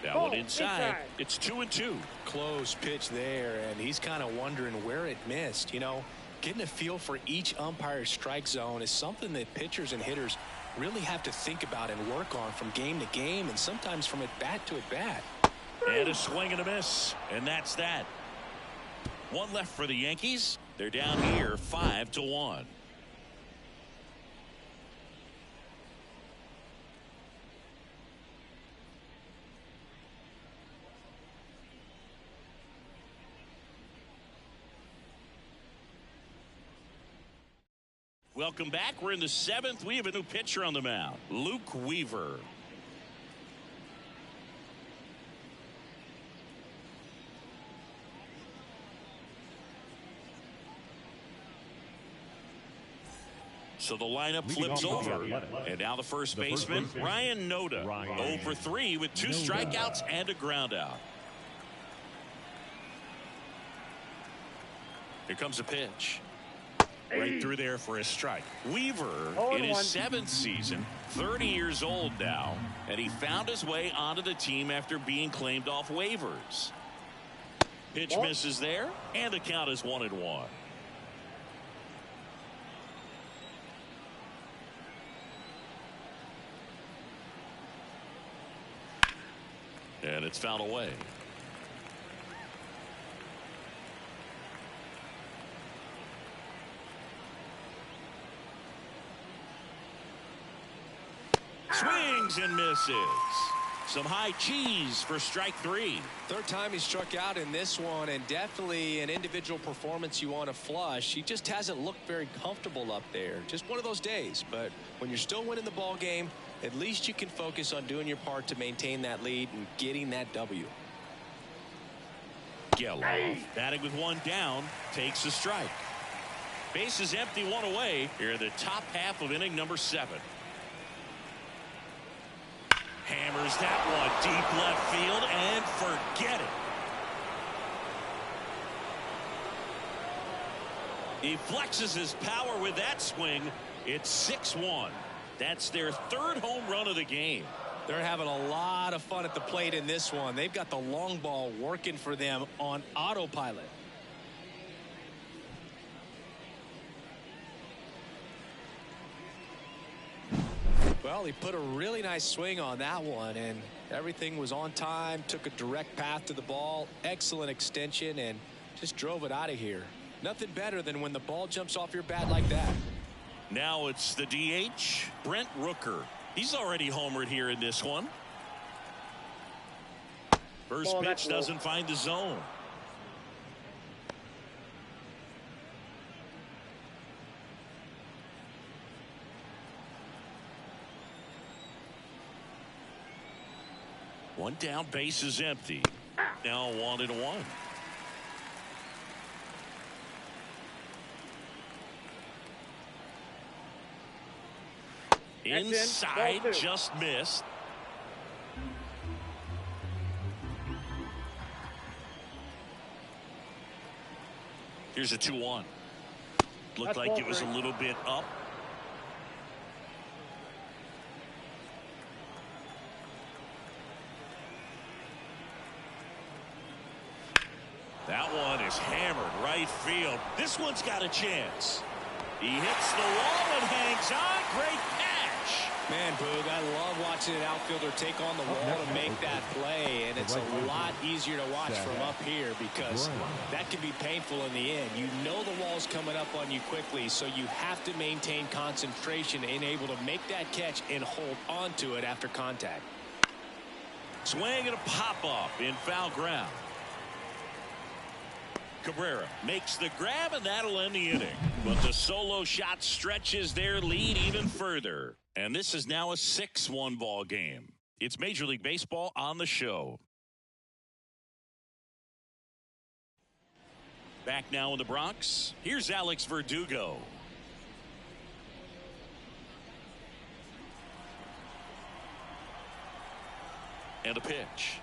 A: That one inside. It's 2-2.
B: Close pitch there, and he's kind of wondering where it missed. You know, getting a feel for each umpire's strike zone is something that pitchers and hitters really have to think about and work on from game to game, and sometimes from at bat to at bat.
A: And a swing and a miss, and that's that. One left for the Yankees. They're down here 5-1. Welcome back. We're in the 7th. We have a new pitcher on the mound, Luke Weaver. So the lineup flips over. And now the first baseman, Ryan Nota, 0 for 3 with 2 strikeouts and a ground out. Here comes a pitch. Right through there for a strike. Weaver in his 7th season, 30 years old now, and he found his way onto the team after being claimed off waivers. Pitch misses there, and the count is 1-1. And it's fouled away. Swings and misses. Some high cheese for strike 3.
B: Third time he struck out in this one, and definitely an individual performance you want to flush. He just hasn't looked very comfortable up there. Just one of those days. But when you're still winning the ball game, at least you can focus on doing your part to maintain that lead and getting that W.
A: Geloff, batting with 1 down, takes a strike. Base is empty, 1 away here in the top half of inning number 7. Hammers that one deep left field and forget it. He flexes his power with that swing. It's 6-1. That's their third home run of the game.
B: They're having a lot of fun at the plate in this one. They've got the long ball working for them on autopilot. Well, he put a really nice swing on that one, and everything was on time, took a direct path to the ball, excellent extension, and just drove it out of here. Nothing better than when the ball jumps off your bat like that.
A: Now it's the DH, Brent Rooker. He's already homered here in this one. First pitch doesn't find the zone. One down, base is empty. Now 1-1. Inside, just missed. Here's a 2-1. Looked like it was a little bit up. That one is hammered right field. This one's got a chance. He hits the wall and hangs on. Great catch.
B: Man, Boog, I love watching an outfielder take on the wall to make that play, and it's a lot easier to watch from up here because that can be painful in the end. You know the wall's coming up on you quickly, so you have to maintain concentration and able to make that catch and hold on to it after contact.
A: Swing and a pop-up in foul ground. Cabrera makes the grab, and that'll end the inning. But the solo shot stretches their lead even further. And this is now a 6-1 ball game. It's Major League Baseball on the show. Back now in the Bronx, here's Alex Verdugo. And a pitch.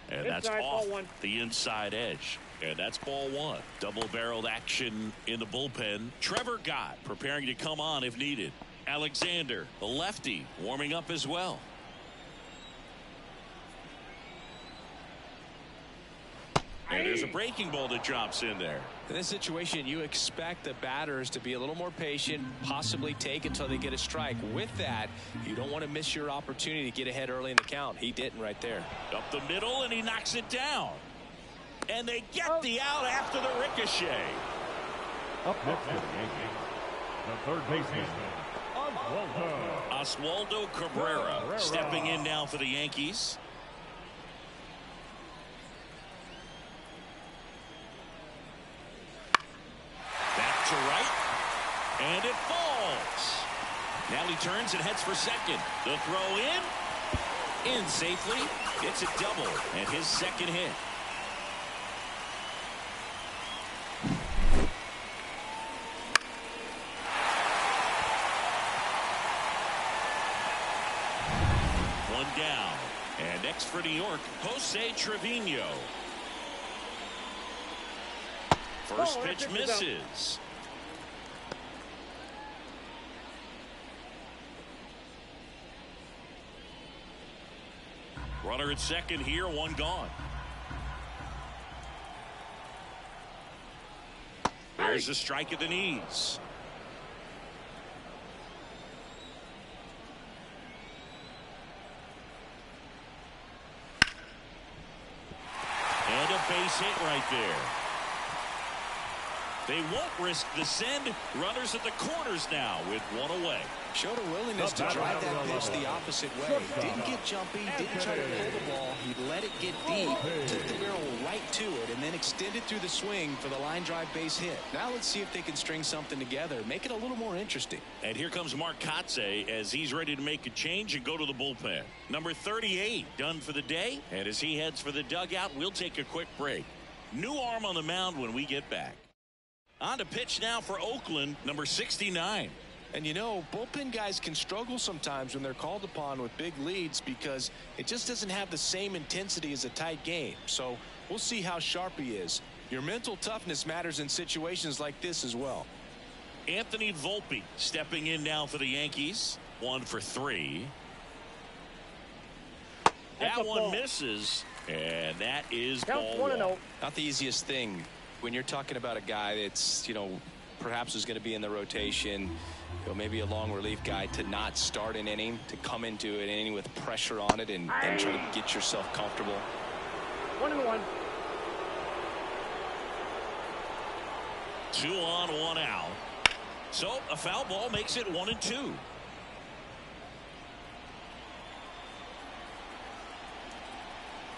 A: And that's off the inside edge. And that's ball one. Double-barreled action in the bullpen. Trevor Gott preparing to come on if needed. Alexander, the lefty, warming up as well. And there's a breaking ball that drops in there.
B: In this situation, you expect the batters to be a little more patient, possibly take until they get a strike. With that, you don't want to miss your opportunity to get ahead early in the count. He didn't right there.
A: Up the middle, and he knocks it down. And they get the out after the ricochet.
C: Up next to the Yankees, the third baseman,
A: Oswaldo Cabrera stepping in now for the Yankees. Back to right, and it falls. Now he turns and heads for second. The throw in safely. It's a double and his second hit. One down. And next for New York, Jose Trevino. First pitch misses. Runner at second here, one gone. There's a strike at the knees. And a base hit right there. They won't risk the send. Runners at the corners now with one away.
B: Showed a willingness to drive that pitch the opposite way. Didn't get jumpy, didn't try to pull the ball. He let it get deep, took the barrel right to it, and then extended through the swing for the line drive base hit. Now let's see if they can string something together, make it a little more interesting.
A: And here comes Mark Kotze as he's ready to make a change and go to the bullpen. Number 38 done for the day, and as he heads for the dugout, we'll take a quick break. New arm on the mound when we get back. On to pitch now for Oakland, number 69.
B: And you know, bullpen guys can struggle sometimes when they're called upon with big leads because it just doesn't have the same intensity as a tight game. So we'll see how sharp he is. Your mental toughness matters in situations like this as well.
A: Anthony Volpe stepping in now for the Yankees. 1 for 3. That one misses, and that is ball 1.
B: Not the easiest thing when you're talking about a guy that's, you know, perhaps is going to be in the rotation, you know, maybe a long relief guy, to not start an inning, to come into an inning with pressure on it and try to get yourself comfortable.
D: 1-1.
A: 2 on, 1 out. So a foul ball makes it 1-2.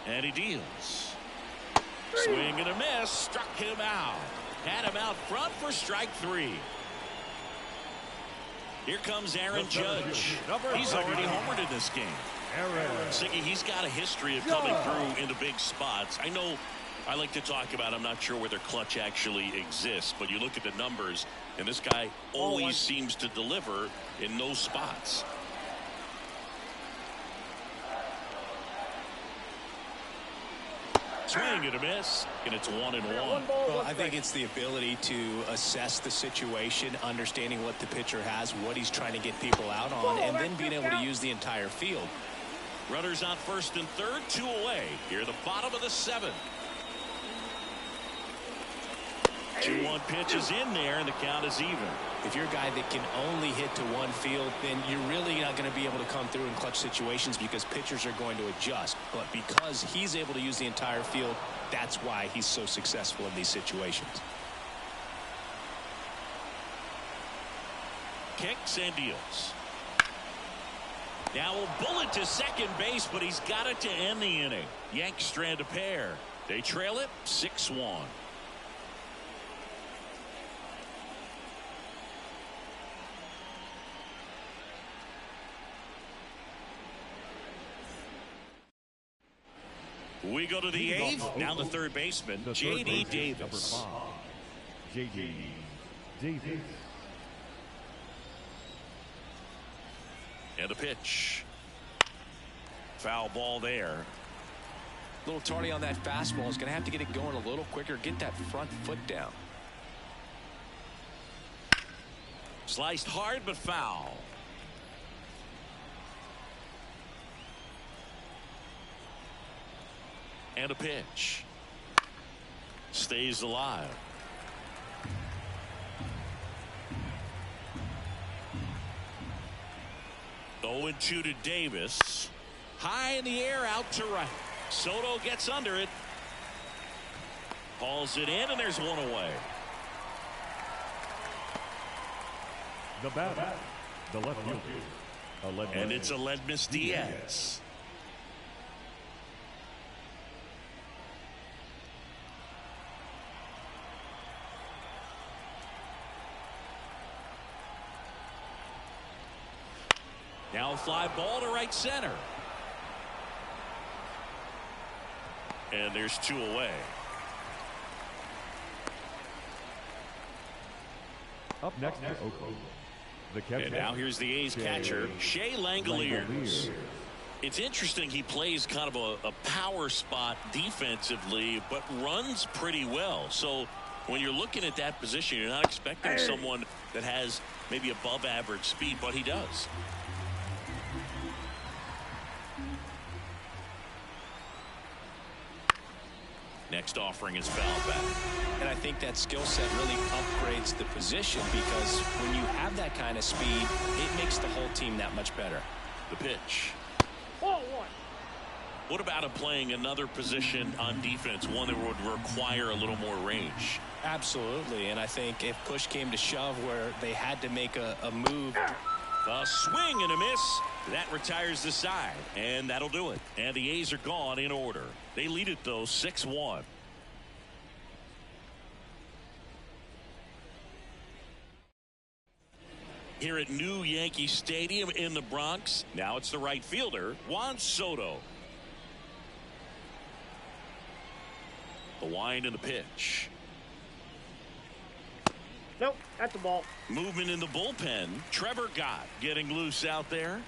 A: And he deals. Swing and a miss. Struck him out. Had him out front for strike 3. Here comes Aaron Judge. He's already homered in this game. Siggy, he's got a history of coming through into big spots. I know I like to talk about, I'm not sure whether clutch actually exists, but you look at the numbers, and this guy always seems to deliver in those spots. Swing and a miss, and it's 1-1.
B: Well, I think it's the ability to assess the situation, understanding what the pitcher has, what he's trying to get people out on, and then being able to use the entire field.
A: Runners on first and third, 2 away. Here, the bottom of the 7th. 2-1 pitch is in there, and the count is even.
B: If you're a guy that can only hit to one field, then you're really not going to be able to come through in clutch situations because pitchers are going to adjust. But because he's able to use the entire field, that's why he's so successful in these situations.
A: Kicks and deals. Now a bullet to second base, but he's got it to end the inning. Yanks strand a pair. They trail it 6-1. We go to the 8th. Now the third baseman, J.D. Davis.
C: J.D. Davis.
A: And a pitch. Foul ball there.
B: A little tardy on that fastball. Is going to have to get it going a little quicker. Get that front foot down.
A: Sliced hard but foul. And a pitch. Stays alive. Oh, 0-2 to Davis. High in the air, out to right. Soto gets under it. Hauls it in, and there's 1 away.
C: The batter, the left fielder.
A: And it's Aledmys Diaz. Now a fly ball to right center. And there's 2 away.
C: Up next to Oakland. The catcher.
A: And now here's the A's catcher, Shea Langoliers. It's interesting, he plays kind of a power spot defensively, but runs pretty well. So when you're looking at that position, you're not expecting someone that has maybe above average speed, but he does. Next offering is foul back.
B: And I think that skill set really upgrades the position because when you have that kind of speed, it makes the whole team that much better.
A: The pitch.
D: Ball 1.
A: What about him playing another position on defense, one that would require a little more range?
B: Absolutely. And I think if push came to shove where they had to make a move.
A: A swing and a miss. That retires the side, and that'll do it. And the A's are gone in order. They lead it, though, 6-1. Here at New Yankee Stadium in the Bronx, now it's the right fielder, Juan Soto. The wind and the pitch.
D: Nope, that's a ball.
A: Movement in the bullpen. Trevor Gott getting loose out there.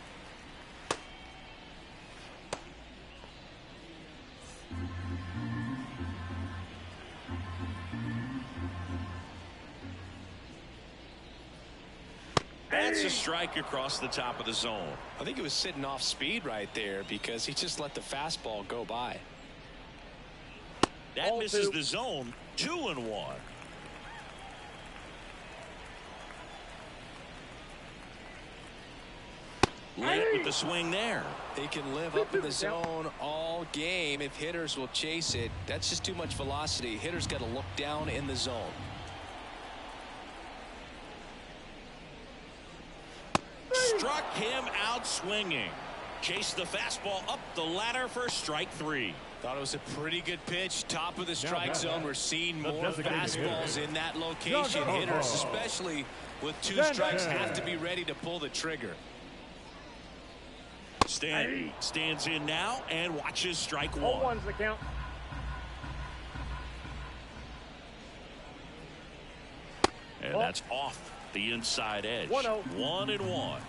A: That's a strike across the top of the zone.
B: I think it was sitting off speed right there because he just let the fastball go by.
A: That misses the zone. 2-1. Late with the swing there.
B: They can live up in the zone all game if hitters will chase it. That's just too much velocity. Hitters got to look down in the zone.
A: Struck him out swinging. Chased the fastball up the ladder for strike 3.
B: Thought it was a pretty good pitch. Top of the strike zone. We're seeing more fastballs in that location. Hitters, especially with 2 strikes, have to be ready to pull the trigger.
A: Stands in now and watches strike 1.
D: 0-1's the count.
A: And that's off the inside edge.
D: 1-0.
A: 1-1.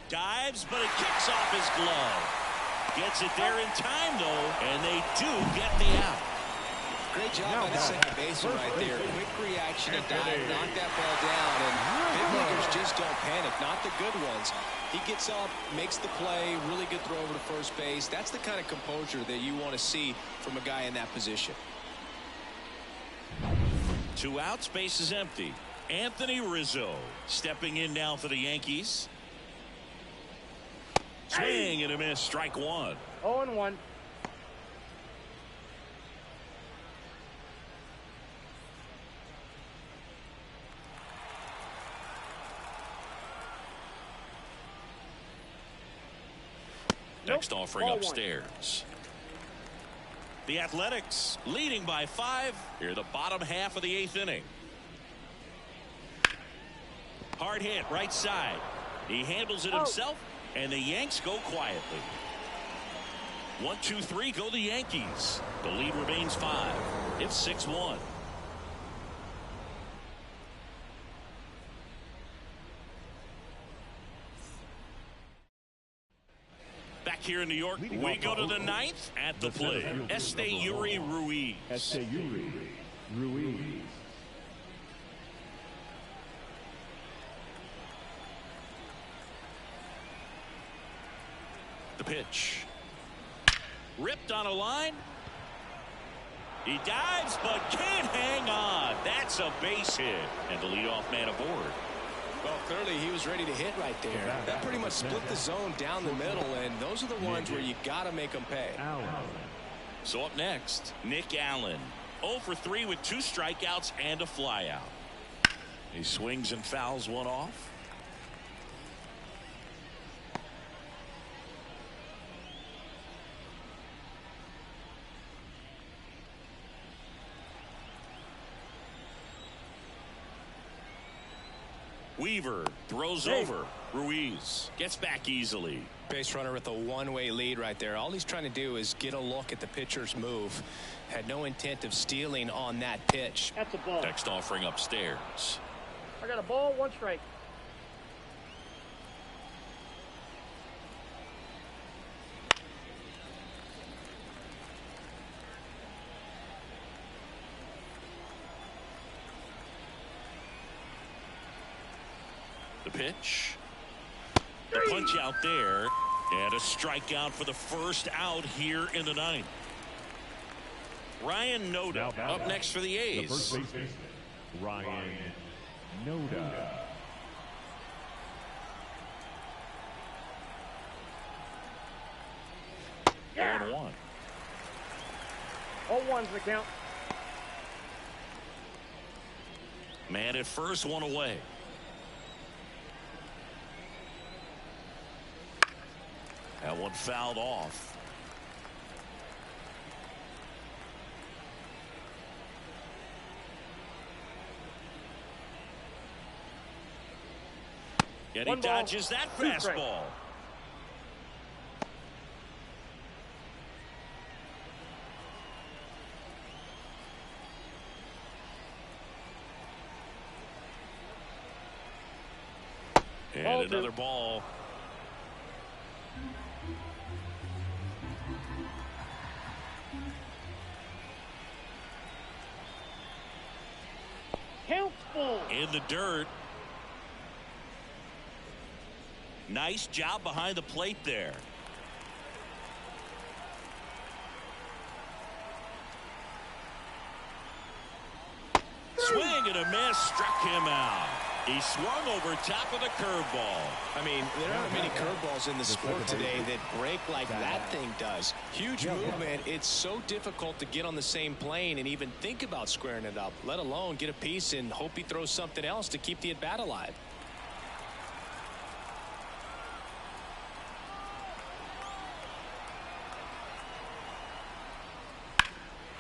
A: Dives, but it kicks off his glove. Gets it there in time, though, and they do get the out.
B: Great job by the second baseman right there. Quick reaction to dive, knock that ball down, and big leaguers just don't panic, not the good ones. He gets up, makes the play, really good throw over to first base. That's the kind of composure that you want to see from a guy in that position.
A: 2 outs, base is empty. Anthony Rizzo stepping in now for the Yankees. Swing and a miss, strike 1.
D: 0-1.
A: Next offering upstairs. The Athletics leading by 5 here the bottom half of the 8th inning. Hard hit right side. He handles it himself, and the Yanks go quietly. 1-2-3 go the Yankees. The lead remains 5. It's 6-1. Back here in New York, we go to the 9th at the plate. Este Ruiz.
C: Este Ruiz.
A: The pitch. Ripped on a line. He dives, but can't hang on. That's a base hit. And the leadoff man aboard.
B: Well, clearly he was ready to hit right there. That pretty much split the zone down the middle, and those are the ones where you got to make them pay.
A: So up next, Nick Allen. 0 for 3 with 2 strikeouts and a flyout. He swings and fouls one off. Weaver throws over. Ruiz gets back easily.
B: Base runner with a one-way lead right there. All he's trying to do is get a look at the pitcher's move. Had no intent of stealing on that pitch.
D: That's a ball.
A: Next offering upstairs.
D: I got a ball, 1 strike.
A: The pitch. The punch out there. And a strikeout for the first out here in the 9th. Ryan Nota up next for the A's.
C: The first baseman, Ryan Nota.
A: Yeah. 1-1.
D: 0-1's the count.
A: Man at first, 1 away. That one fouled off. And he dodges that fastball. And another ball.
D: Count full.
A: In the dirt. Nice job behind the plate there. Swing and a miss, struck him out. He swung over top of the curveball.
B: I mean, there aren't many curveballs in the sport today that break like that thing does. Huge movement. It's so difficult to get on the same plane and even think about squaring it up, let alone get a piece and hope he throws something else to keep the at-bat alive.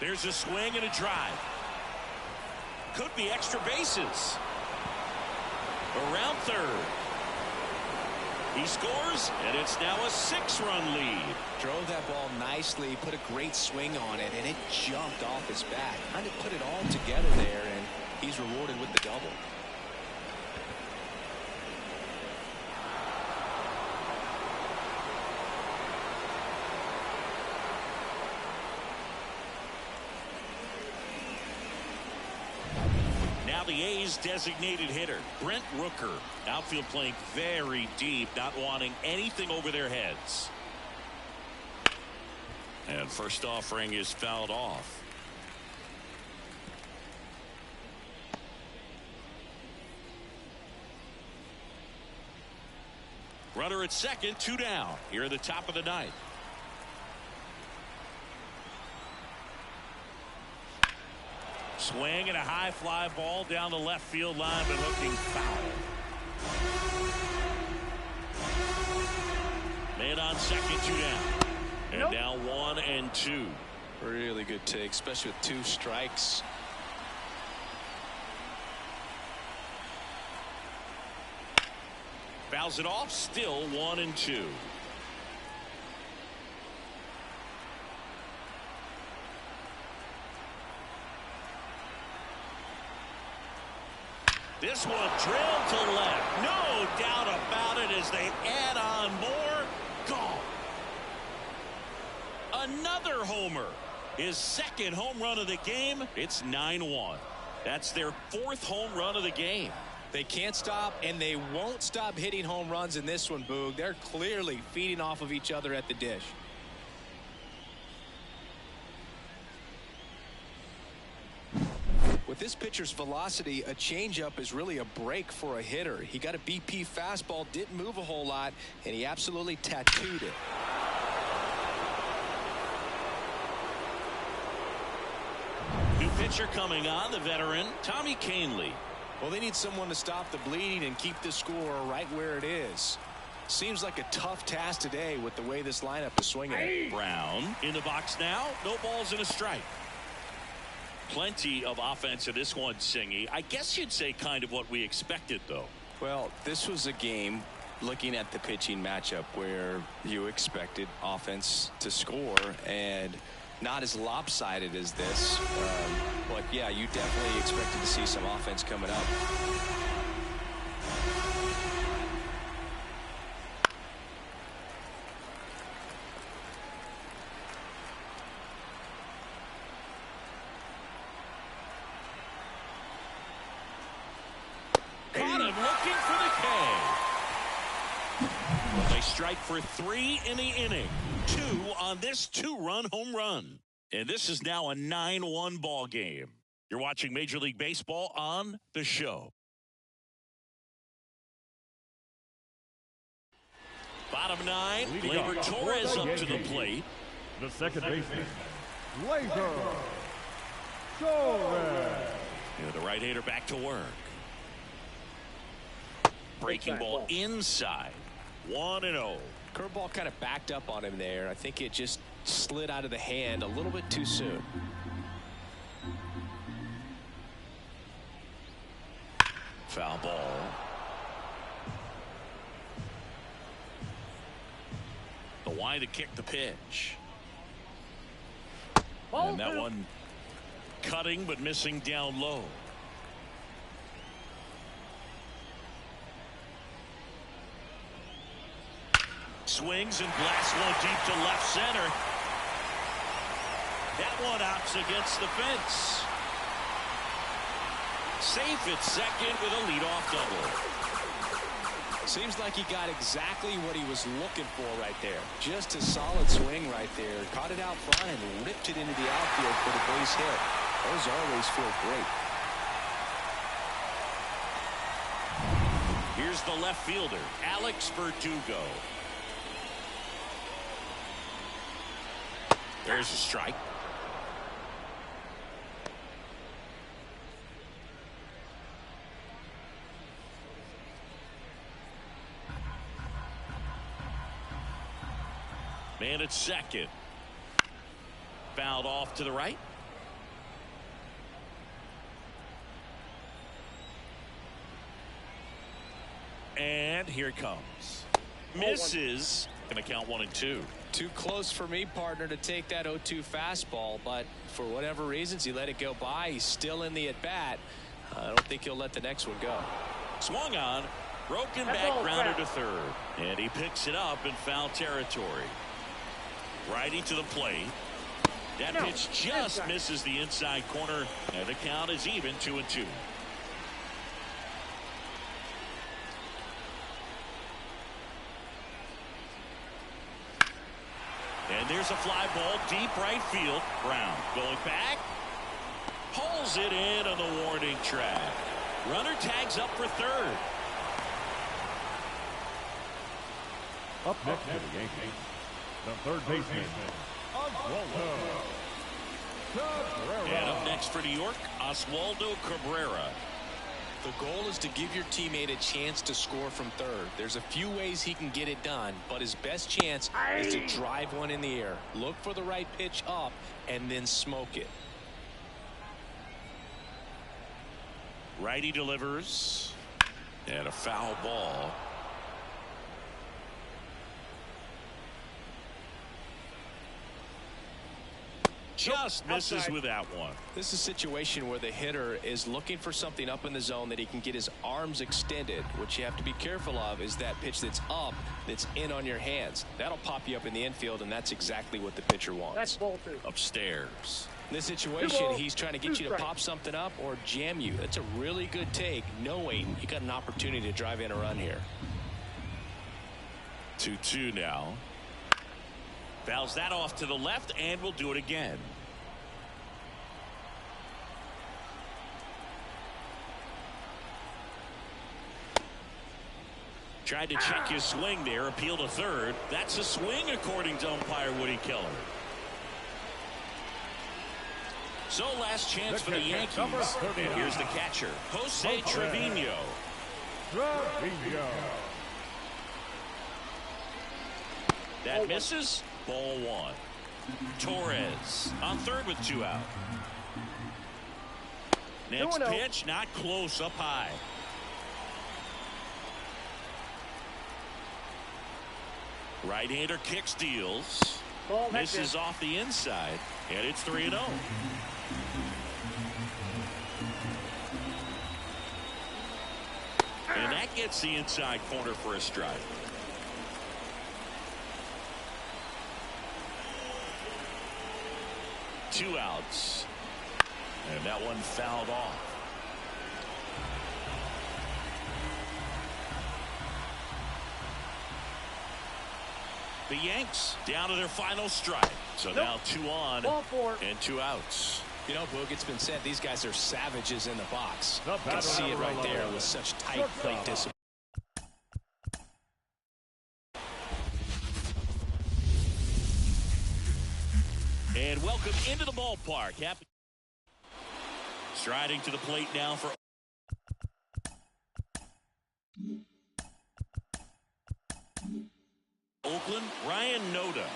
A: There's a swing and a drive. Could be extra bases. Around third. He scores, and it's now a 6-run lead.
B: Drove that ball nicely, put a great swing on it, and it jumped off his bat. Kind of put it all together there, and he's rewarded with the double.
A: The A's designated hitter, Brent Rooker. Outfield playing very deep, not wanting anything over their heads. And first offering is fouled off. Runner at second, 2 down. Here at the top of the ninth. Swing and a high fly ball down the left field line, but looking foul. Man on second, 2 down. And now 1 and 2.
B: Really good take, especially with 2 strikes.
A: Fouls it off, still 1 and 2. This one drilled to left. No doubt about it as they add on more. Gone. Another homer. His second home run of the game. It's 9-1. That's their 4th home run of the game.
B: They can't stop, and they won't stop hitting home runs in this one, Boog. They're clearly feeding off of each other at the dish. With this pitcher's velocity, a changeup is really a break for a hitter. He got a BP fastball, didn't move a whole lot, and he absolutely tattooed it.
A: New pitcher coming on, the veteran, Tommy Kahnle.
B: Well, they need someone to stop the bleeding and keep the score right where it is. Seems like a tough task today with the way this lineup is swinging.
A: Brown in the box now. No balls and a strike. Plenty of offense in this one, Singy. I guess you'd say kind of what we expected, though.
B: Well, this was a game, looking at the pitching matchup, where you expected offense to score, and not as lopsided as this. But, yeah, you definitely expected to see some offense coming up.
A: Strike for 3 in the inning. 2 on this 2-run home run. And this is now a 9-1 ball game. You're watching Major League Baseball on The Show. Bottom 9, Gleyber Torres up to the plate.
C: The second baseman, Gleyber Torres.
A: The right-hander back to work. Breaking ball inside. 1-0.
B: Curveball kind of backed up on him there. I think it just slid out of the hand a little bit too soon.
A: Foul ball. The wide to kick the pitch. And that one cutting but missing down low. swings and blasts one deep to left center. That one opts against the fence. Safe at second with a leadoff double.
B: Seems like he got exactly what he was looking for right there. Just a solid swing right there. Caught it out front and ripped it into the outfield for the base hit. Those always feel great.
A: Here's the left fielder, Alex Verdugo. There's a strike. Man at second. Fouled off to the right. And here it comes. Misses. Gonna count 1-2.
B: Too close for me, partner, to take that 0-2 fastball, but for whatever reasons he let it go by. He's still in the at bat. I don't think he'll let the next one go.
A: Swung on, broken back grounder to third, and he picks it up in foul territory. Righty to the plate. That pitch just misses the inside corner, and the count is even 2-2. And there's a fly ball deep right field. Brown going back. Pulls it in on the warning track. Runner tags up for third.
C: Up next to the Yankees, the third baseman, Oswaldo Cabrera.
A: And up next for New York, Oswaldo Cabrera.
B: The goal is to give your teammate a chance to score from third. There's a few ways he can get it done, but his best chance is to drive one in the air. Look for the right pitch up and then smoke it.
A: Righty delivers. And a foul ball. Just misses with that one.
B: This is a situation where the hitter is looking for something up in the zone that he can get his arms extended. What you have to be careful of is that pitch that's up, that's in on your hands. That'll pop you up in the infield, and that's exactly what the pitcher wants.
D: That's ball two.
A: Upstairs.
B: In this situation, he's trying to get you to pop something up or jam you. That's a really good take, knowing you got an opportunity to drive in a run here.
A: 2-2 now. Fouls that off to the left, and we'll do it again. Tried to check his swing there, appeal to third. That's a swing according to umpire Woody Keller. So last chance for the Yankees. And here's the catcher, Jose Trevino. That misses. Ball one. Torres on third with 2 out. Next pitch, not close, up high. Right-hander kicks, deals. Misses off the inside, and it's 3-0. And that gets the inside corner for a strike. Two outs. And that one fouled off. The Yanks down to their final strike. So now 2 on and 2 outs.
B: You know, Boog, it's been said these guys are savages in the box. You can see it right there with such tight plate discipline.
A: And welcome into the ballpark. Happy striding to the plate now for Oakland, Ryan Nota.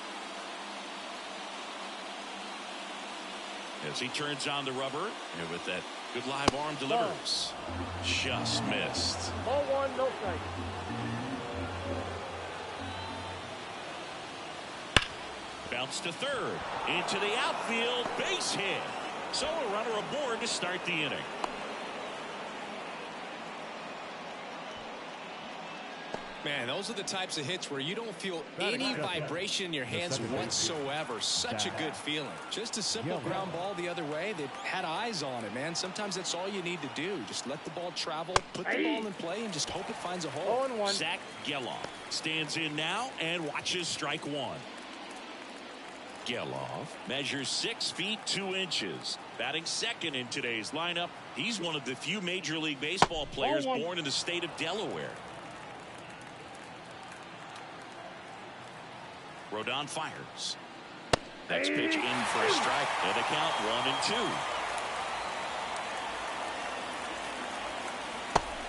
A: As he turns on the rubber, and with that good live arm delivers. Just missed.
D: Ball one, no strike.
A: Bounce to third. Into the outfield. Base hit. So a runner aboard to start the inning.
B: Man, those are the types of hits where you don't feel any vibration in your hands whatsoever. Such a good feeling. Just a simple ground ball the other way. They've had eyes on it, man. Sometimes that's all you need to do. Just let the ball travel, put the ball in play, and just hope it finds a hole.
D: 0-1.
A: Zach Geloff stands in now and watches strike one. Geloff measures 6 feet 2 inches. Batting second in today's lineup. He's one of the few Major League Baseball players born in the state of Delaware. Rodon fires. Next pitch in for a strike. And the count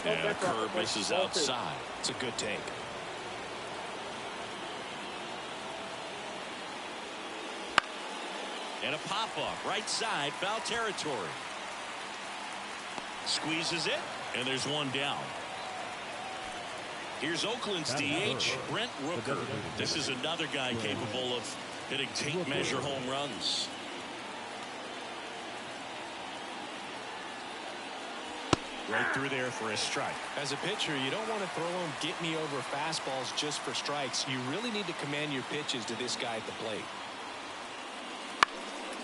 A: 1-2. And a curve misses outside.
B: It's a good take.
A: And a pop-up right side, foul territory. Squeezes it, and there's one down. Here's Oakland's DH, Brent Rooker. This is another guy capable of hitting tape measure home runs. Right through there for a strike.
B: As a pitcher, you don't want to throw them get-me-over fastballs just for strikes. You really need to command your pitches to this guy at the plate.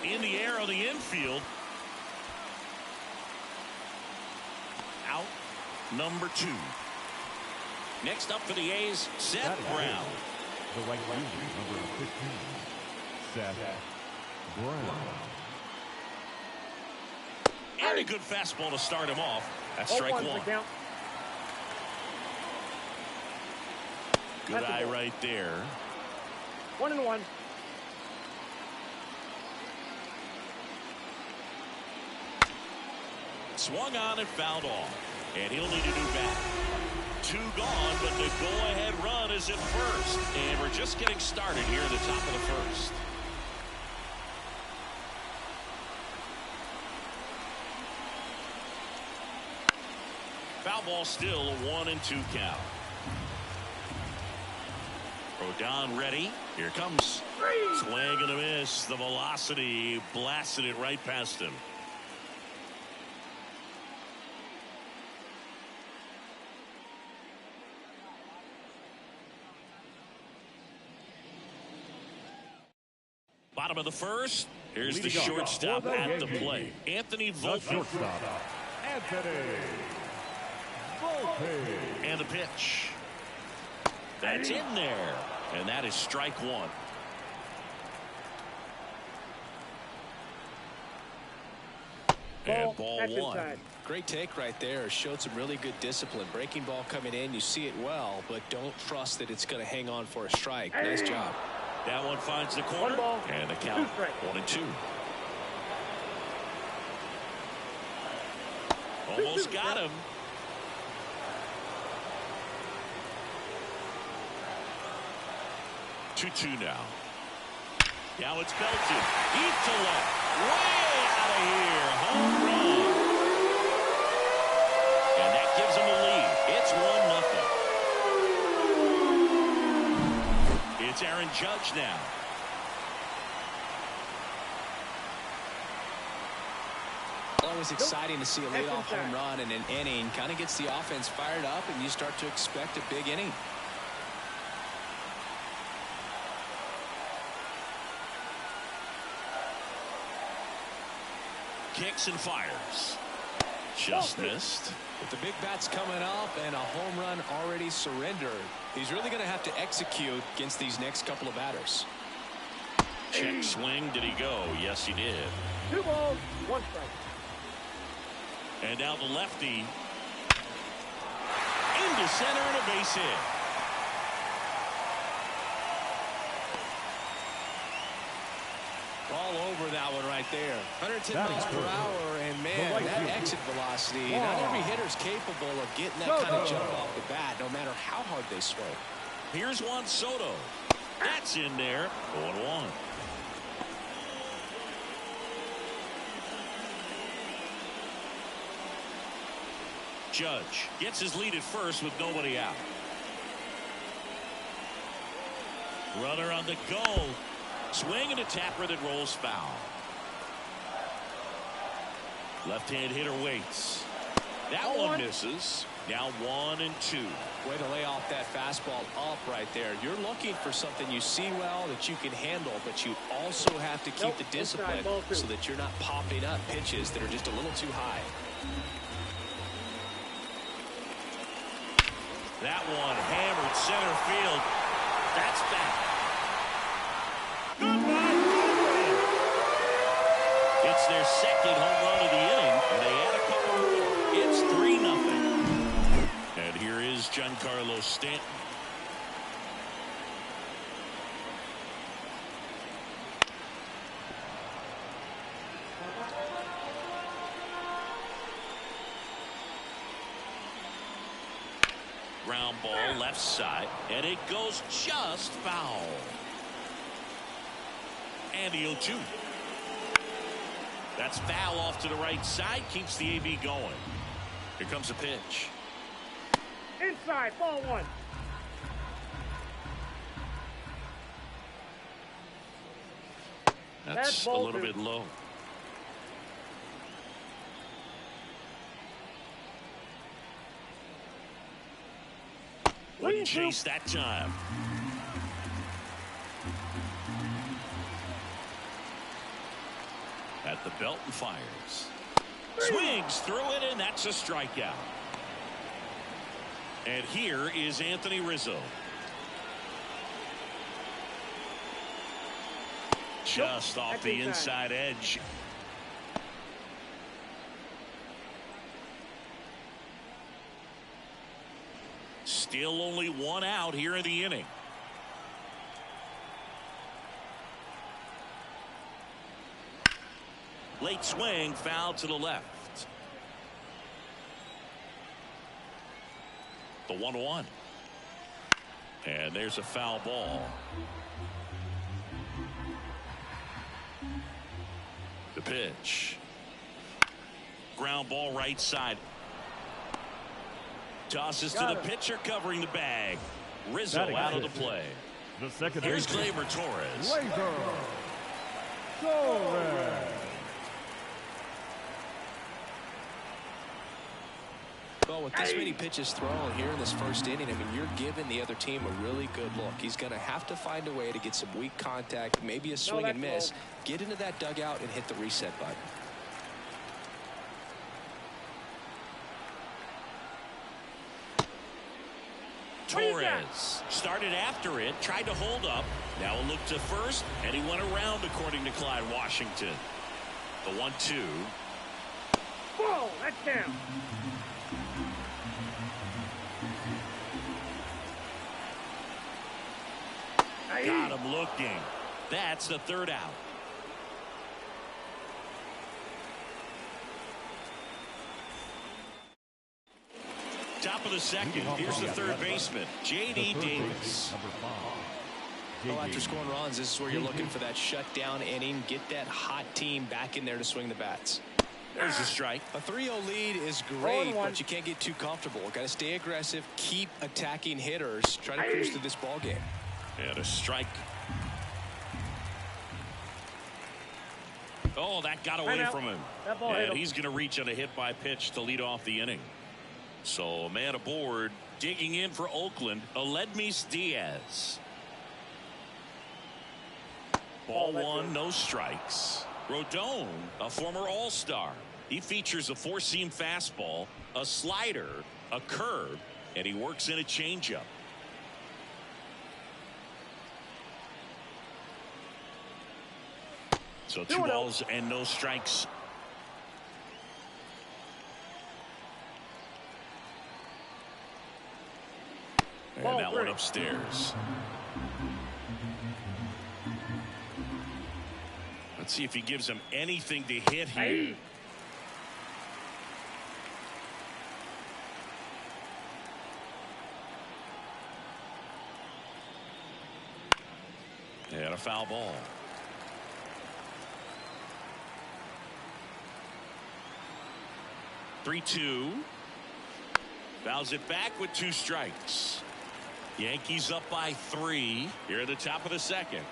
A: In the air on the infield. Out number 2. Next up for the A's, Seth Brown.
C: The right fielder, number 15, Seth Brown.
A: And a good fastball to start him off. That's strike one. Good eye right there.
D: 1-1.
A: Swung on and fouled off. And he'll need a new bat. 2 gone, but the go-ahead run is at first. And we're just getting started here at the top of the first. Foul ball still, a 1-2 count. Rodon ready. Here comes. Swing and a miss. The velocity blasted it right past him. Bottom of the first. Here's the shortstop at the plate. Anthony Volpe. And the pitch. That's in there. And that is strike one. And ball one.
B: Great take right there. Showed some really good discipline. Breaking ball coming in. You see it well, but don't trust that it's going to hang on for a strike. Nice job.
A: That one finds the corner. And the count 1-2. Almost got him. 2-2 now. Now it's belted. Deep to left. Way out of here. Home run. And that gives them a lead. It's 1-0. It's Aaron Judge now.
B: Always exciting to see a leadoff home run in an inning. Kind of gets the offense fired up, and you start to expect a big inning.
A: Kicks and fires. Just missed.
B: With the big bats coming up and a home run already surrendered, he's really going to have to execute against these next couple of batters.
A: Check swing. Did he go? Yes, he did.
D: 2 balls, 1 strike.
A: And now the lefty. Into center and a base hit.
B: All over that one right there. 110 miles per hour, and man, that exit velocity, not every hitter's capable of getting that kind of jump off the bat, no matter how hard they swing.
A: Here's Juan Soto. That's in there. 0-1. Judge gets his lead at first with nobody out. Runner on the go. Swing and a tapper that rolls foul. Left-hand hitter waits. That one misses. Now 1-2.
B: Way to lay off that fastball up right there. You're looking for something you see well that you can handle, but you also have to keep the discipline so that you're not popping up pitches that are just a little too high.
A: That one hammered center field. That's back. It's their second home run of the inning, and they add a couple more. It's 3-0. And here is Giancarlo Stanton. Ground ball left side, and it goes just foul. And the 0-2. That's foul off to the right side, keeps the AB going. Here comes a pitch.
D: Inside, ball 1.
A: That's a little bit low. Wouldn't chase that time. At the belt and fires. Swings through it, and that's a strikeout. And here is Anthony Rizzo. Just off the inside edge. Still only one out here in the inning. Late swing, foul to the left. The 1-1. And there's a foul ball. The pitch. Ground ball right side. Tosses to the pitcher covering the bag. Rizzo out of the play.
C: The second
A: Here's Gleyber Torres.
B: Well, with this many pitches thrown here in this first inning, I mean, you're giving the other team a really good look. He's going to have to find a way to get some weak contact, maybe a swing and miss, get into that dugout and hit the reset button.
A: Torres started after it, tried to hold up. Now a look to first, and he went around, according to Clyde Washington. The 1-2.
D: Whoa, that's down.
A: Got him looking. That's the third out. Top of the second. Here's the third baseman, J.D. Davis.
B: Well, after scoring runs, this is where you're looking for that shutdown inning. Get that hot team back in there to swing the bats.
A: There's a strike.
B: A 3-0 lead is great, but you can't get too comfortable. Got to stay aggressive, keep attacking hitters, try to cruise through this ball game.
A: And a strike. Oh, that got away from him. And he's going to reach on a hit by pitch to lead off the inning. So a man aboard, digging in for Oakland, Aledmys Diaz. Ball 1, no strikes. Rodon, a former All-Star. He features a four-seam fastball, a slider, a curve, and he works in a changeup. So 2 balls and no strikes. And that one upstairs. Let's see if he gives him anything to hit here. And a foul ball. Three-two. Fouls it back with 2 strikes. Yankees up by 3 here at the top of the second.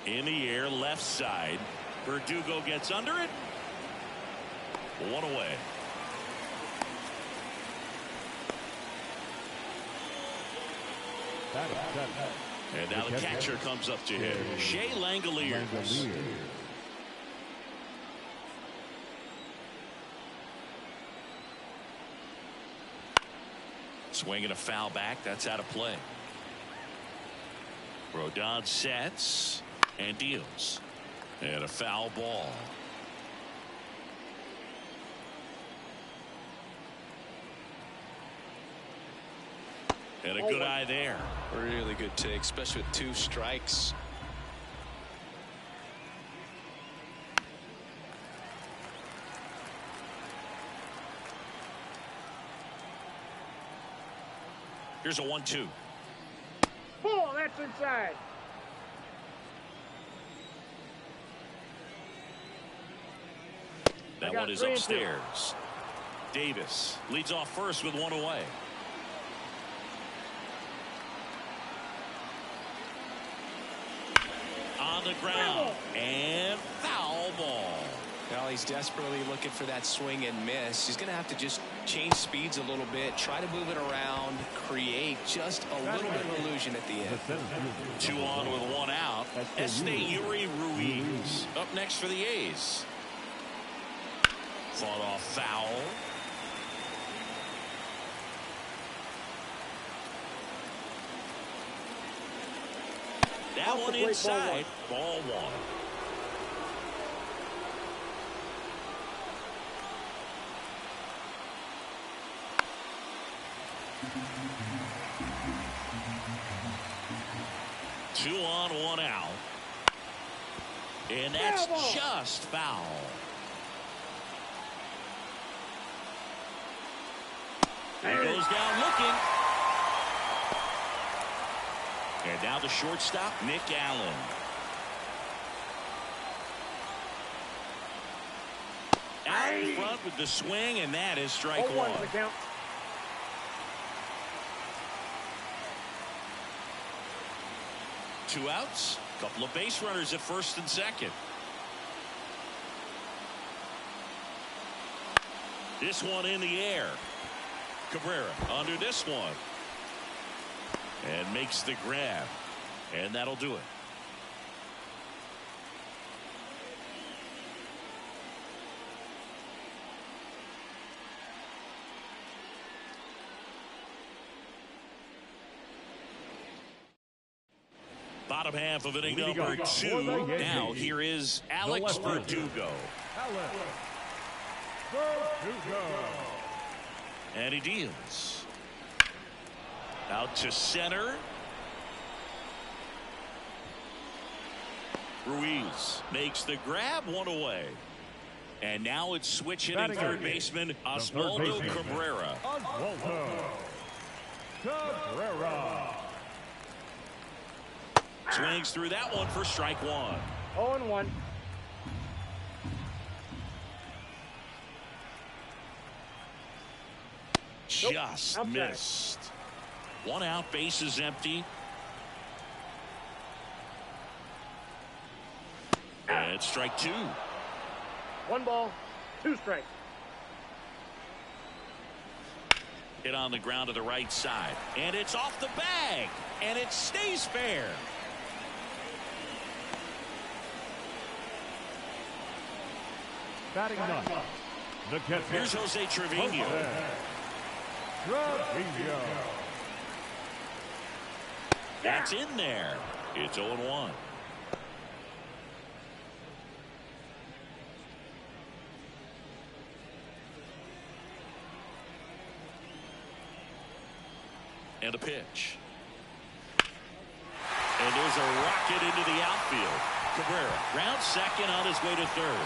A: In the air, left side. Verdugo gets under it. 1 away. And now the catcher comes up to hit. Shea Langoliers. Swinging a foul back. That's out of play. Rodon sets and deals. And a foul ball. And a good eye there.
B: Really good take, especially with 2 strikes.
A: Here's a 1-2.
D: Ball, that's inside.
A: That one is upstairs. Davis leads off first with 1 away. On the ground and foul ball.
B: Now he's desperately looking for that swing and miss. He's going to have to just change speeds a little bit, try to move it around, create just a little bit of illusion at the end.
A: 2 on with 1 out. Este Ruiz up next for the A's. Fought off foul. That one inside. Ball 1. Two on, 1 out. And that's just foul. He goes down looking. And now the shortstop, Nick Allen. Out in front with the swing, and that is strike 1. 2 outs, couple of base runners at first and second. This one in the air. Cabrera under this one. And makes the grab. And that'll do it. Bottom half of inning number 2. Now here is Alex Verdugo. And he deals. Out to center. Ruiz makes the grab, 1 away. And now it's switch hitting third baseman Oswaldo Cabrera. Swings through that one for strike 1.
D: 0-1.
A: Just missed. 1 out, bases empty. And strike 2.
D: 1 ball, 2 strikes.
A: Hit on the ground to the right side. And it's off the bag. And it stays fair.
C: Batting ninth, the catcher.
A: Here's Jose Trevino. That's in there. It's 0-1. And a pitch. And there's a rocket into the outfield. Cabrera rounds second on his way to third.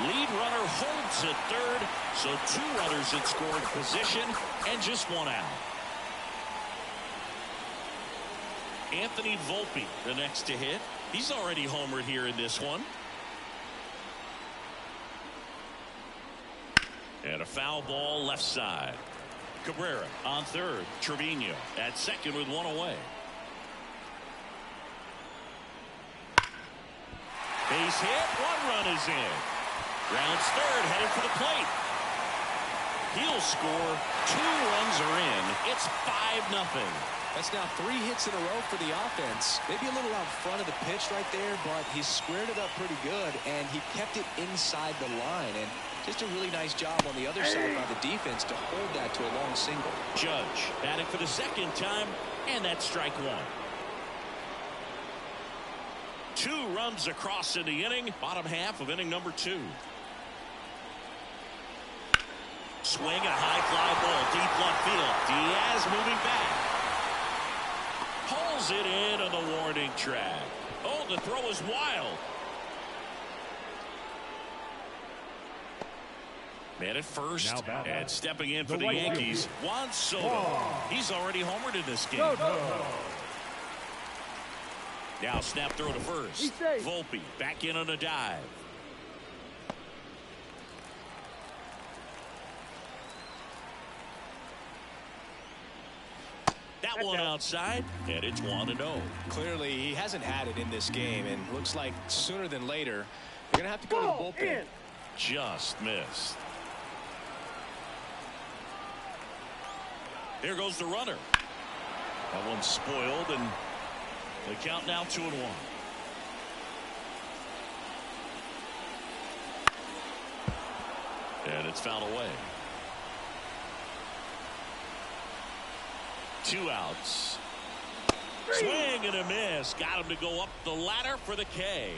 A: Lead runner holds at third, so 2 runners in scoring position and just 1 out. Anthony Volpe, the next to hit. He's already homered here in this one. And a foul ball left side. Cabrera on third. Trevino at second with 1 away. Base hit. 1 run is in. Rounds third, headed for the plate. He'll score. 2 runs are in. It's 5-0.
B: That's now 3 hits in a row for the offense. Maybe a little out front of the pitch right there, but he squared it up pretty good, and he kept it inside the line. And just a really nice job on the other side by the defense to hold that to a long single.
A: Judge batting for the 2nd time, and that's strike 1. 2 runs across in the inning, bottom half of inning number 2. Swing and a high fly ball, deep left field. Diaz moving back. Pulls it in on the warning track. Oh, the throw is wild. Man at first, and stepping in for the Yankees, Juan Soto. He's already homered in this game. Now snap throw to first. Volpe back in on a dive. That one outside, and it's 1-0.
B: Clearly, he hasn't had it in this game, and looks like sooner than later, you're going to have to go to the bullpen.
A: Just missed. There goes the runner. That one's spoiled, and the count now 2-1. And it's fouled away. 2 outs. Swing and a miss. Got him to go up the ladder for the K.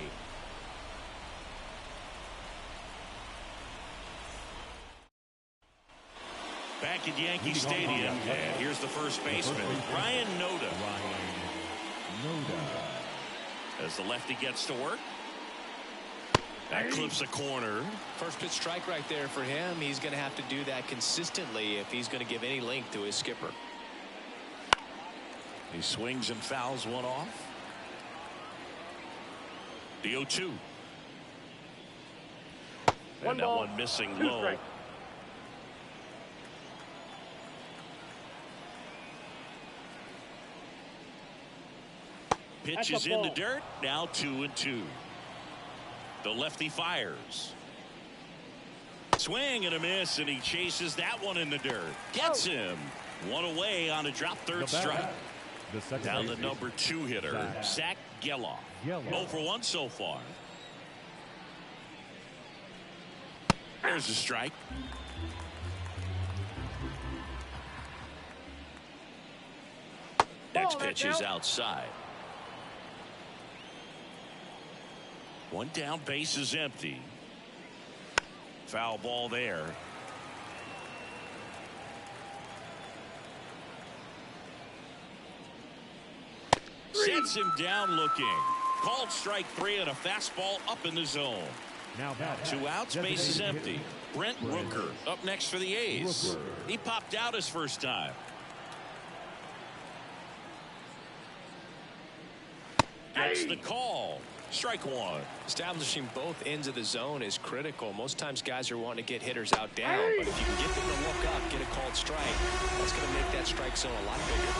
A: Back at Yankee Stadium. And here's the first baseman, Ryan Nota. As the lefty gets to work. That clips a corner.
B: First pitch strike right there for him. He's going to have to do that consistently if he's going to give any length to his skipper.
A: He swings and fouls one off. The 0-2. And that one missing low.
D: Strike.
A: Pitch is in the dirt. Now 2-2. The lefty fires. Swing and a miss, and he chases that one in the dirt. Gets him. One away on a drop third strike. Down the number 2 hitter, Zach Geloff. 0 for 1 so far. There's a strike. Next pitch is outside. 1 down, base is empty. Foul ball there. Sets him down looking. Called strike 3 and a fastball up in the zone.
C: Now
A: 2 outs, base is empty. Brent Rooker up next for the A's. He popped out his first time. Gets the call. Strike 1.
B: Establishing both ends of the zone is critical. Most times guys are wanting to get hitters out down, but if you can get them to look up, get a called strike, that's going to make that strike zone a lot bigger.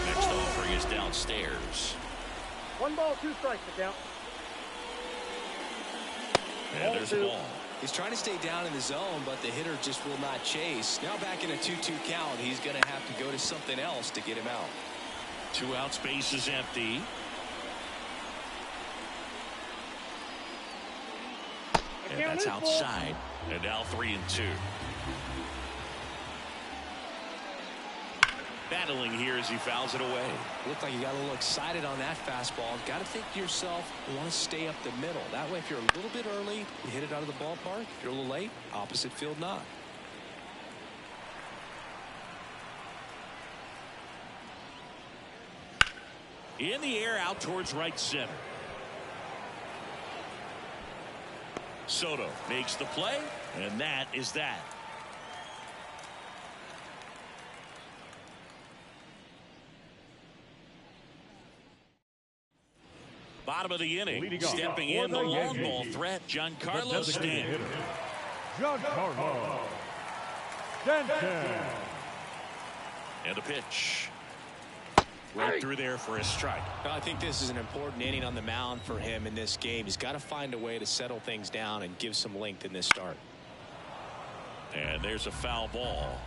A: Next offering is downstairs.
D: 1 ball, 2 strikes to count.
A: And there's a ball.
B: He's trying to stay down in the zone, but the hitter just will not chase. Now back in a 2-2 count, he's going to have to go to something else to get him out.
A: 2 outs, base is empty. And that's outside. And now 3-2. Battling here as he fouls it away.
B: Looked like you got a little excited on that fastball. Got to think to yourself, you want to stay up the middle. That way, if you're a little bit early, you hit it out of the ballpark. If you're a little late, opposite field not.
A: In the air, out towards right center. Soto makes the play, and that is that. Bottom of the inning, stepping in the long ball threat, Giancarlo Stanton.
C: Giancarlo Stanton.
A: And a pitch. Right through there for a strike.
B: I think this is an important inning on the mound for him in this game. He's got to find a way to settle things down and give some length in this start.
A: And there's a foul ball.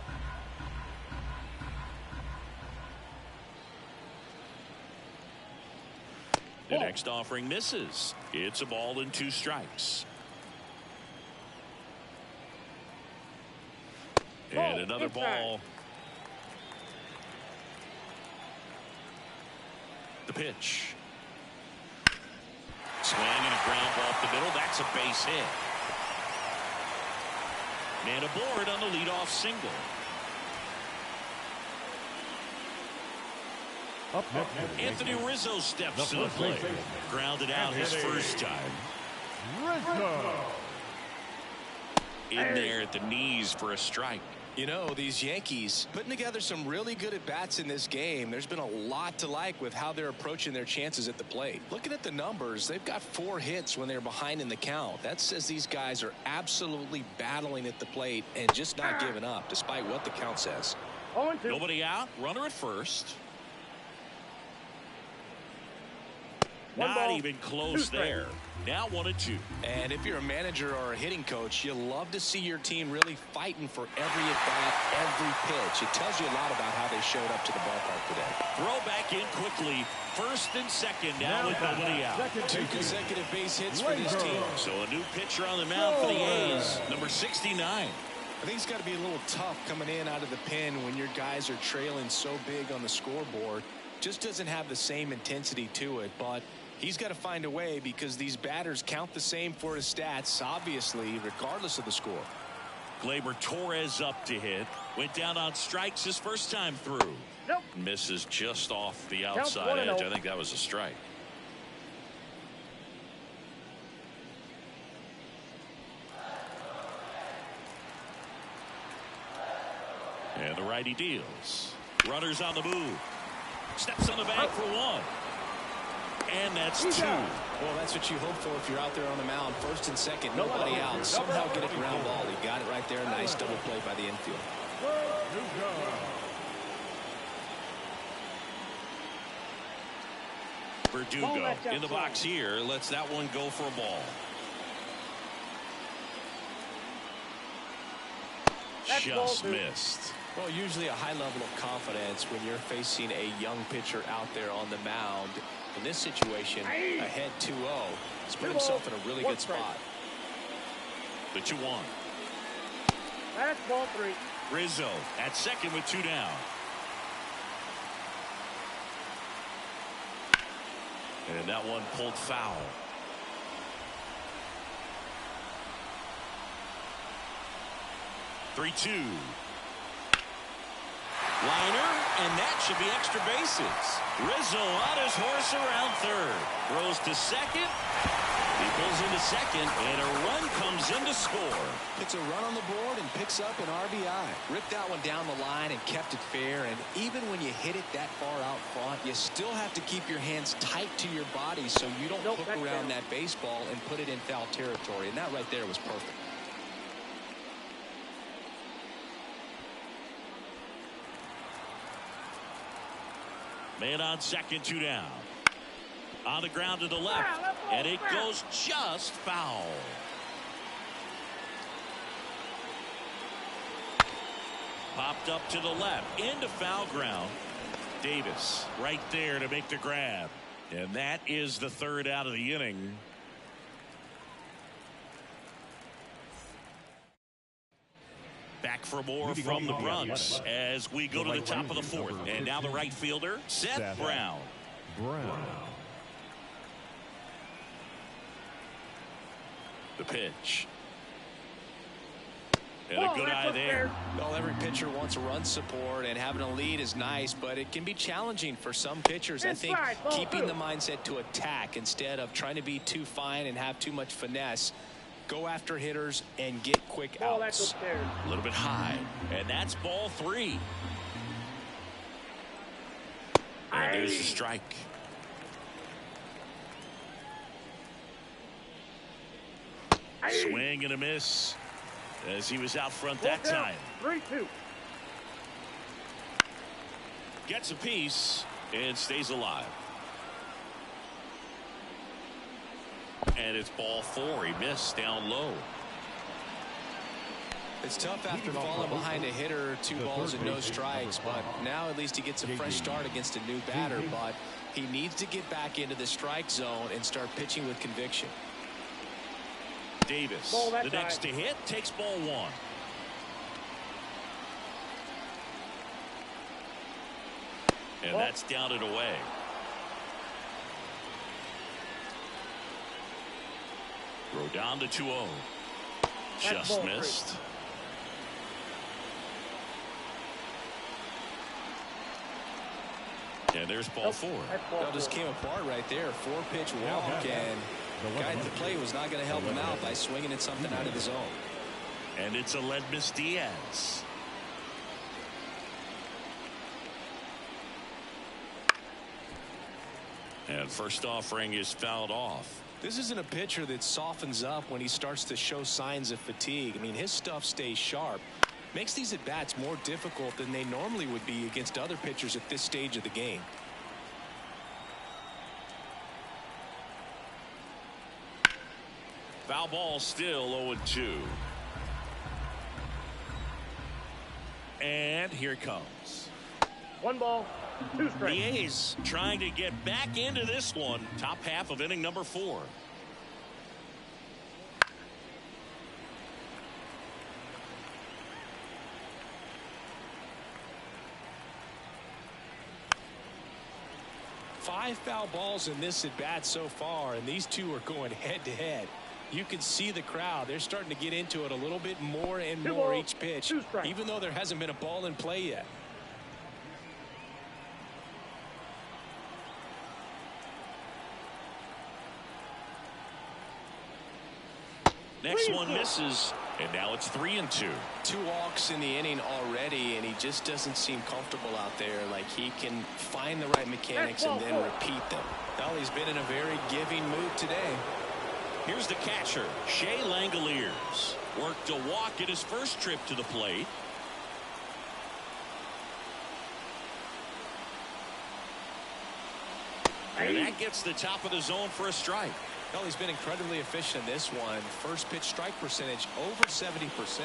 A: The next offering misses. It's a ball and 2 strikes. And another ball. The pitch. Swing and a ground ball up the middle. That's a base hit. And aboard on the leadoff single.
C: Up next,
A: Anthony Rizzo steps to the plate. Grounded out his first time.
C: Rizzo.
A: In there at the knees for a strike.
B: You know, these Yankees putting together some really good at-bats in this game. There's been a lot to like with how they're approaching their chances at the plate. Looking at the numbers, they've got 4 hits when they're behind in the count. That says these guys are absolutely battling at the plate and just not giving up, despite what the count says.
A: Nobody out, runner at first. Not even close there. Now 1-2.
B: And if you're a manager or a hitting coach, you love to see your team really fighting for every at-bat, every pitch. It tells you a lot about how they showed up to the ballpark today.
A: Throw back in quickly. First and second now with nobody out.
B: 2 consecutive base hits for this team.
A: So a new pitcher on the mound for the A's, number 69.
B: I think it's got to be a little tough coming in out of the pen when your guys are trailing so big on the scoreboard. Just doesn't have the same intensity to it, but he's got to find a way because these batters count the same for his stats, obviously, regardless of the score.
A: Gleyber Torres up to hit. Went down on strikes his first time through.
D: Nope.
A: Misses just off the outside edge. I think that was a strike. And the righty deals. Runners on the move. Steps on the bag for 1. And that's 2.
B: Well, that's what you hope for if you're out there on the mound. First and second, nobody out. Somehow get a ground ball. He got it right there. Nice double play by the infield.
A: Verdugo in the box here. Lets that one go for a ball. Just missed.
B: Well, usually a high level of confidence when you're facing a young pitcher out there on the mound. In this situation, ahead 2-0, he's put himself in a really good spot.
A: The 2-1.
D: That's ball 3.
A: Rizzo at second with 2 down. And that one pulled foul. Three-2. Liner, and that should be extra bases. Rizzo on his horse around third. Throws to second. He pulls into second, and a run comes in to score.
B: Gets a run on the board and picks up an RBI. Ripped that one down the line and kept it fair. And even when you hit it that far out front, you still have to keep your hands tight to your body so you don't hook around that baseball and put it in foul territory. And that right there was perfect.
A: Man on second, 2 down. On the ground to the left, and it goes just foul. Popped up to the left, into foul ground. Davis right there to make the grab. And that is the 3rd out of the inning. Back for more from the Bronx as we go to the top of the 4th. And now the right fielder, Seth Brown. The pitch. And a good eye there.
B: Well, every pitcher wants run support, and having a lead is nice, but it can be challenging for some pitchers. I think keeping the mindset to attack instead of trying to be too fine and have too much finesse. Go after hitters and get quick outs.
A: A little bit high, and that's ball 3. And there's the strike. Swing and a miss as he was out front that time.
D: 3-2.
A: Gets a piece and stays alive. And it's ball 4. He missed down low.
B: It's tough after falling behind a hitter, 2 balls and no strikes, but now at least he gets a fresh start against a new batter. But he needs to get back into the strike zone and start pitching with conviction.
A: Davis, the next to hit, takes ball 1. And that's down and away. Rodon to 2-0. Just missed. And there's ball 4.
B: That just came apart right there. 4-pitch walk, and the guy at the plate was not going to help him out by swinging at something out of the zone.
A: And it's Aledmys Diaz. And first offering is fouled off.
B: This isn't a pitcher that softens up when he starts to show signs of fatigue. I mean, his stuff stays sharp. Makes these at-bats more difficult than they normally would be against other pitchers at this stage of the game.
A: Foul ball, still 0-2. And here it comes.
D: 1 ball, 2 strikes.
A: The A's trying to get back into this one. Top half of inning number 4.
B: Five foul balls in this at bat so far, and these two are going head to head. You can see the crowd. They're starting to get into it a little bit more and more each pitch, even though there hasn't been a ball in play yet.
A: Next one misses, and now it's 3-2.
B: 2 walks in the inning already, and he just doesn't seem comfortable out there. Like he can find the right mechanics and then repeat them. Well, he's been in a very giving mood today.
A: Here's the catcher, Shea Langoliers. Worked a walk at his first trip to the plate. And that gets the top of the zone for a strike.
B: Well, he's been incredibly efficient in this one. First pitch strike percentage over 70%.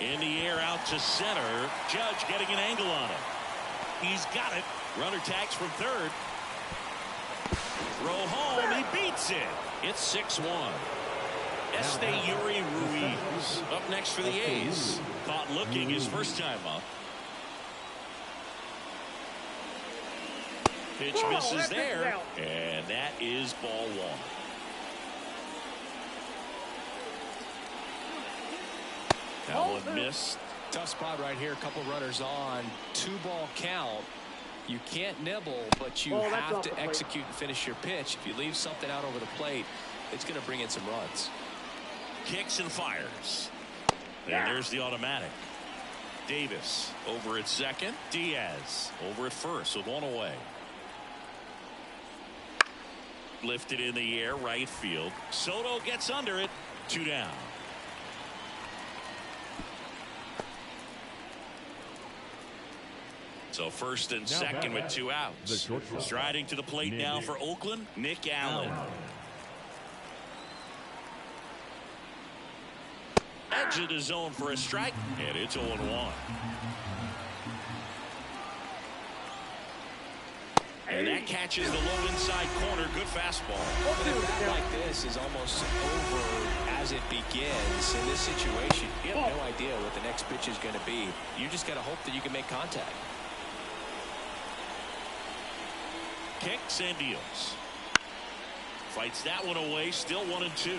A: In the air out to center. Judge getting an angle on it. He's got it. Runner tags from third. Throw home. He beats it. It's 6-1. Este Ruiz up next for the A's. Caught looking his first time up. Pitch misses there. And that is ball 1. That one missed.
B: Tough spot right here. A couple runners on. 2-ball count. You can't nibble, but you have to execute and finish your pitch. If you leave something out over the plate, it's going to bring in some runs.
A: Kicks and fires. And there's the automatic. Davis over at second. Diaz over at first with 1 away. Lifted in the air, right field. Soto gets under it. 2 down. So first and second with 2 outs. Striding to the plate now for Oakland, Nick Allen. Edge of the zone for a strike, and it's 0-1. And that catches the low inside corner. Good fastball.
B: But a bat like this is almost over as it begins. In this situation, you have no idea what the next pitch is going to be. You just got to hope that you can make contact.
A: Kicks and deals. Fights that one away. Still 1-2.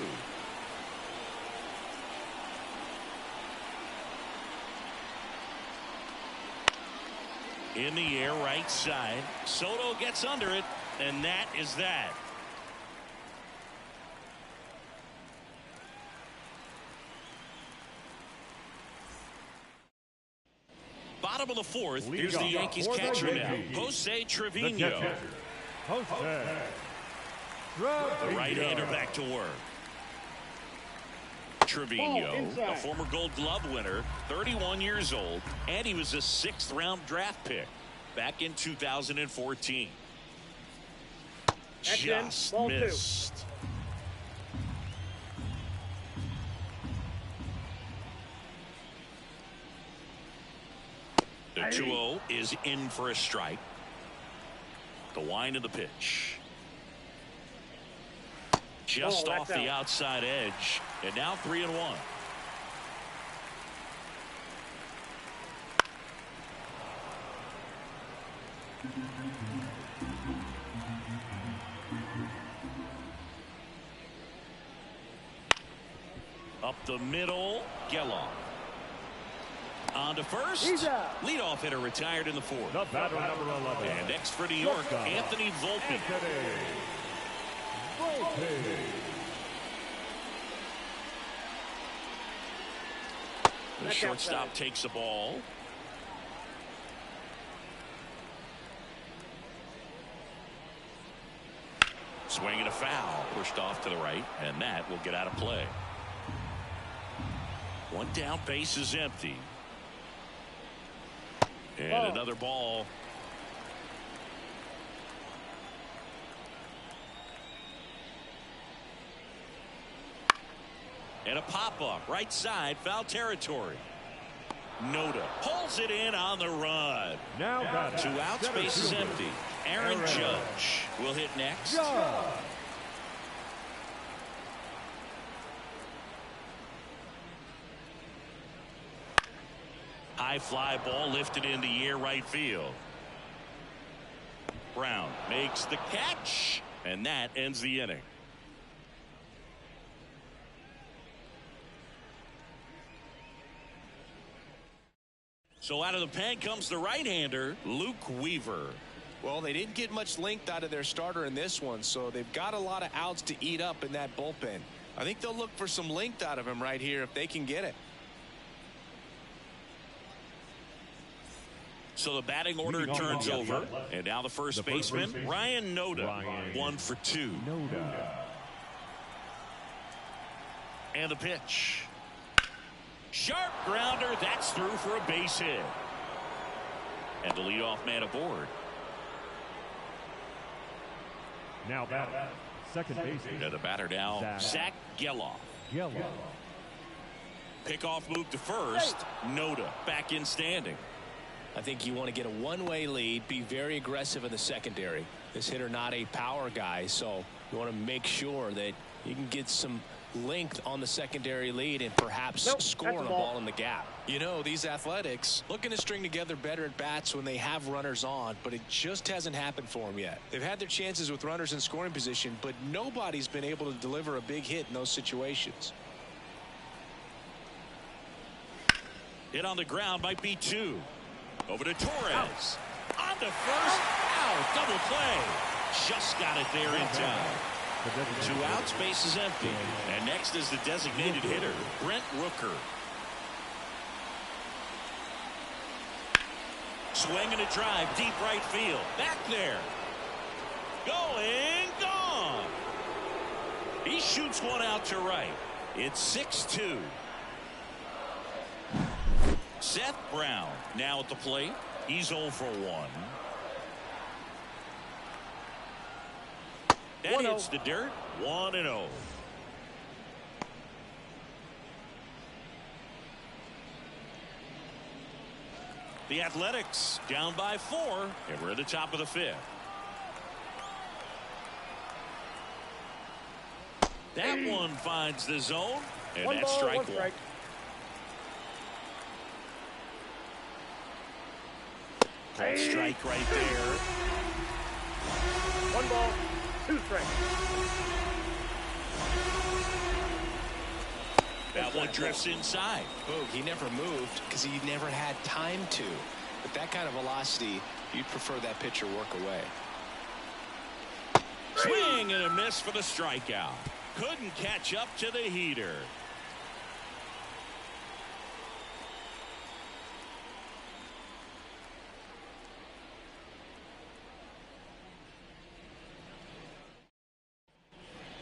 A: In the air, right side. Soto gets under it, and that is that. Bottom of the 4th. Here's the Yankees catcher now, Jose Trevino. The right-hander back to work. Trevino, a former Gold Glove winner, 31 years old, and he was a 6th-round draft pick back in 2014. Just missed. 2-0 is in for a strike. The wind of the pitch. Just off the outside edge. And now 3-1. Up the middle, Geloff. On to first. Leadoff hitter retired in the fourth.
C: The batter, number 11.
A: And next for New York, Anthony Volpe. The shortstop takes the ball. Swinging a foul, pushed off to the right, and that will get out of play. One down, base is empty. And another ball. And a pop-up, right side, foul territory. Nota pulls it in on the run.
C: Now
A: 2 outs, base is empty. Aaron Judge will hit next. High fly ball lifted in the air, right field. Brown makes the catch, and that ends the inning. So out of the pen comes the right-hander, Luke Weaver.
B: Well, they didn't get much length out of their starter in this one, so they've got a lot of outs to eat up in that bullpen. I think they'll look for some length out of him right here if they can get it.
A: So the batting order turns over, and now the first baseman, Ryan Nota, 1 for 2. And the pitch. Sharp grounder, that's through for a base hit. And the leadoff man aboard.
C: Now batter, second base.
A: And the batter now, Zach Geloff. Pickoff move to first. Nota back in standing.
B: I think you want to get a one-way lead, be very aggressive in the secondary. This hitter not a power guy, so you want to make sure that you can get some length on the secondary lead and perhaps score a ball in the gap. You know, these Athletics looking to string together better at bats when they have runners on, but it just hasn't happened for them yet. They've had their chances with runners in scoring position, but nobody's been able to deliver a big hit in those situations.
A: Hit on the ground, might be 2. Over to Torres. On to first. Out. Double play. Just got it there in time. 2 outs, base is empty. And next is the designated hitter, Brent Rooker. Swing and a drive, deep right field. Back there. Going, gone. He shoots one out to right. It's 6-2. Seth Brown now at the plate. He's 0 for 1. That hits the dirt. 1-0. The Athletics down by 4, and we're at the top of the 5th. That one finds the zone, and that's strike 1. Called strike right there.
D: 1 ball, 2 strikes.
A: That one drifts inside.
B: Boog, he never moved because he never had time to. But that kind of velocity, you'd prefer that pitcher work away.
A: Swing and a miss for the strikeout. Couldn't catch up to the heater.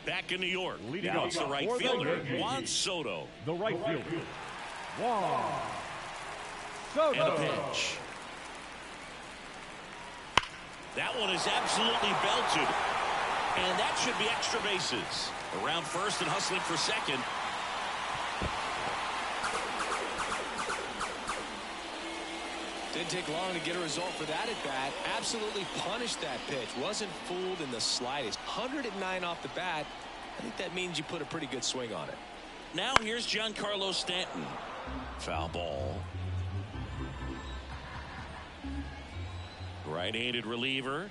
A: Back in New York, leading off the right fielder, Juan Soto.
C: The right fielder, Juan Soto.
A: And a pitch. That one is absolutely belted. And that should be extra bases. Around first and hustling for second.
B: Didn't take long to get a result for that at bat. Absolutely punished that pitch. Wasn't fooled in the slightest. 109 off the bat. I think that means you put a pretty good swing on it.
A: Now here's Giancarlo Stanton. Foul ball. Right-handed reliever.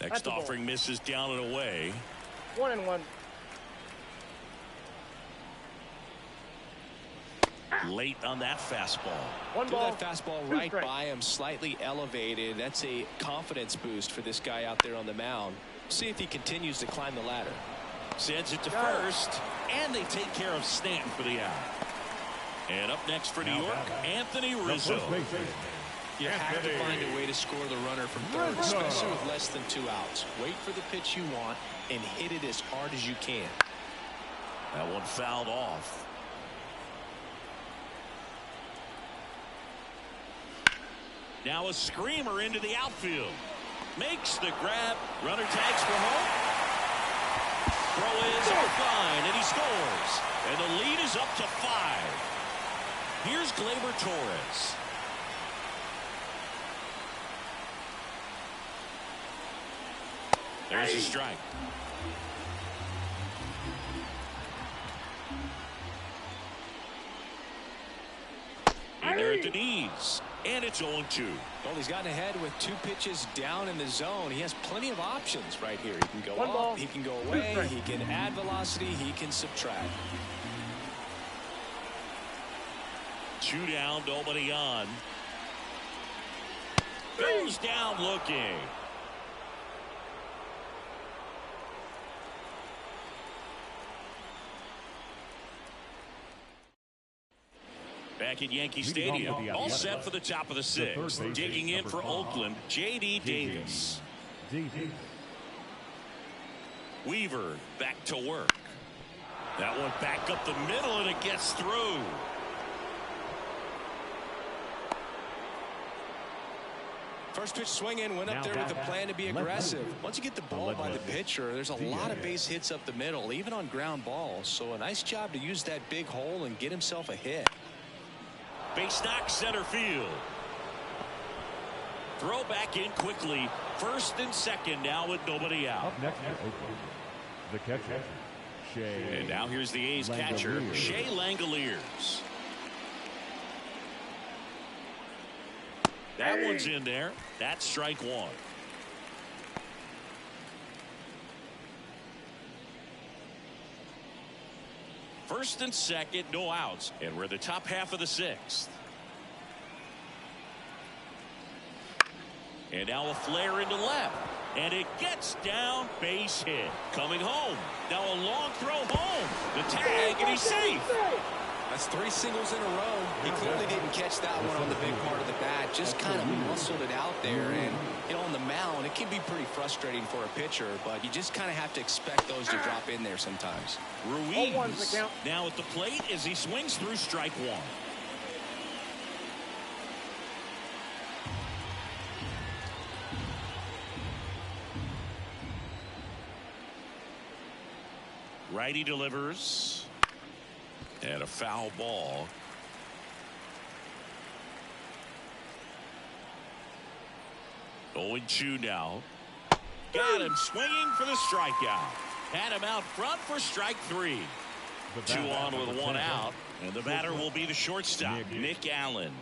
A: Next offering misses down and away.
D: 1-1.
A: Late on that fastball.
D: One
B: Threw
D: ball.
B: that fastball right by him, slightly elevated. That's a confidence boost for this guy out there on the mound. See if he continues to climb the ladder.
A: Sends it to first, and they take care of Stanton for the out. And up next for New York, Anthony Rizzo.
B: You have to find a way to score the runner from third, especially with less than 2 outs. Wait for the pitch you want and hit it as hard as you can.
A: That one fouled off. Now a screamer into the outfield. Makes the grab. Runner tags for home. Throw is offline, and he scores. And the lead is up to 5. Here's Gleyber Torres. There's a strike. In there at the knees. And it's 0-2.
B: Well, he's gotten ahead with 2 pitches down in the zone. He has plenty of options right here. He can go
D: One ball,
B: up, he can go away, he can add velocity, he can subtract.
A: 2 down, nobody on. Goes down looking. Back at Yankee Stadium, all set for the top of the 6th. Digging in for Oakland, J.D. Davis. Weaver back to work. That one back up the middle, and it gets through.
B: First pitch swinging, went up there with a plan to be aggressive. Once you get the ball by the pitcher, there's a lot of base hits up the middle, even on ground balls. So a nice job to use that big hole and get himself a hit.
A: Base knock center field. Throw back in quickly. First and second now with nobody out.
C: Up next for Oakland, the catcher, Shea.
A: And now here's the A's catcher, Shea Langoliers. That one's in there. That's strike 1. First and second, no outs. And we're the top half of the 6th. And now a flare into left. And it gets down, base hit. Coming home. Now a long throw home. The tag, and he's safe.
B: That's 3 singles in a row. He clearly didn't catch that one on the big part of the bat. Just kind of muscled it out there. And, you know, on the mound, it can be pretty frustrating for a pitcher, but you just kind of have to expect those to drop in there sometimes.
A: Ruiz now at the plate as he swings through strike 1. Righty delivers. And a foul ball. Oh, 0-2 now. Got him swinging for the strikeout. Had him out front for strike 3. 2 on with 1 out. And the batter will be the shortstop, Nick Allen.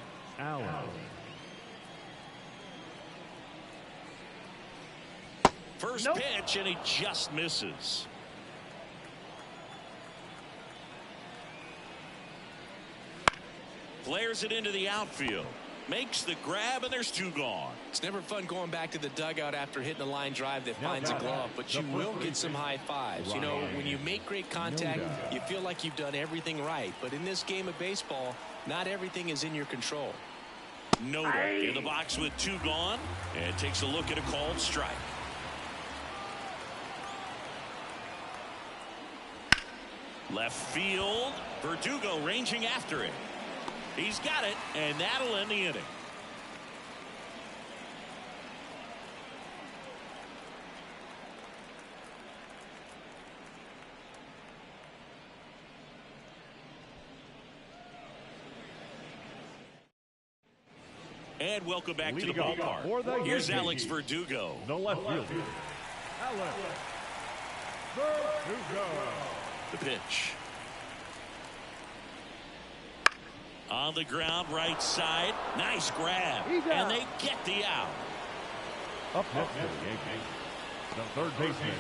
A: First pitch, and he just misses. Flares it into the outfield. Makes the grab, and there's 2 gone.
B: It's never fun going back to the dugout after hitting a line drive that finds a glove, but you will get some high fives. You know, when you make great contact, you feel like you've done everything right. But in this game of baseball, not everything is in your control.
A: Nota in the box with 2 gone, and takes a look at a called strike. Left field. Verdugo ranging after it. He's got it, and that'll end the inning. And welcome back to the
C: Leading off for the
A: ballpark. Here's
C: Yankees,
A: Alex Verdugo.
C: the left fielder. Alex Verdugo.
A: The pitch. On the ground, right side. Nice grab. And they get the out.
C: Up next for the Yankees, the third baseman,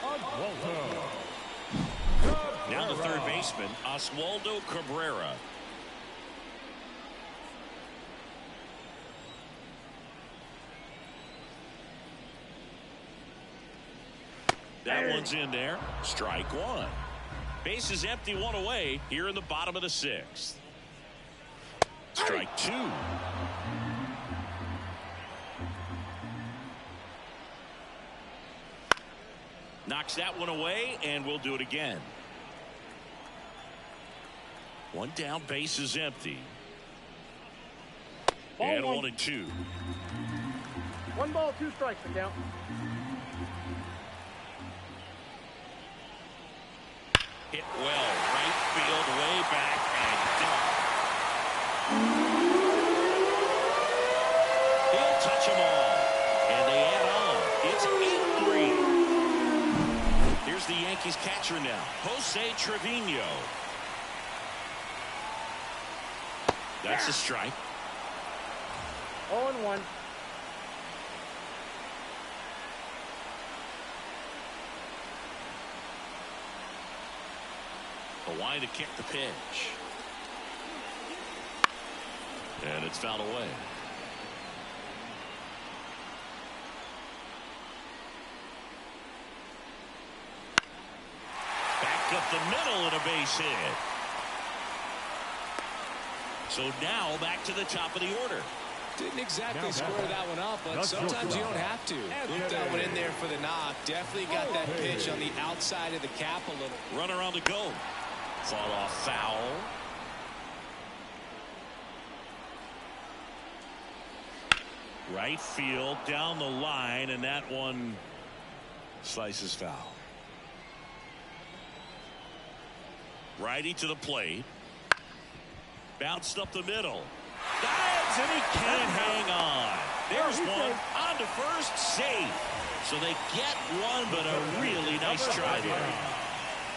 C: Oswaldo.
A: Now the third baseman, Oswaldo Cabrera. That one's in there. Strike one. Base is empty, one away here in the bottom of the sixth. Strike two. Knocks that one away, and we'll do it again. One down, base is empty. And 1-2.
D: 1 ball, 2 strikes to count.
A: Hit well, right field, way back, and down. He'll touch them all, and they add on. It's 8-3. Here's the Yankees catcher now, Jose Trevino. That's a strike.
D: 0-1.
A: A line to kick the pitch. And it's fouled away. Back up the middle and a base hit. So now back to the top of the order.
B: Didn't exactly square that one up, but sometimes you don't have to. Look that one in there for the knock. Definitely got that pitch on the outside of the cap a little.
A: Runner on the go. Fought off foul. Right field down the line, and that one slices foul. Righty to the plate. Bounced up the middle. Dives, and he can't hang on. There's one on to first, safe. So they get one, but a really nice try there.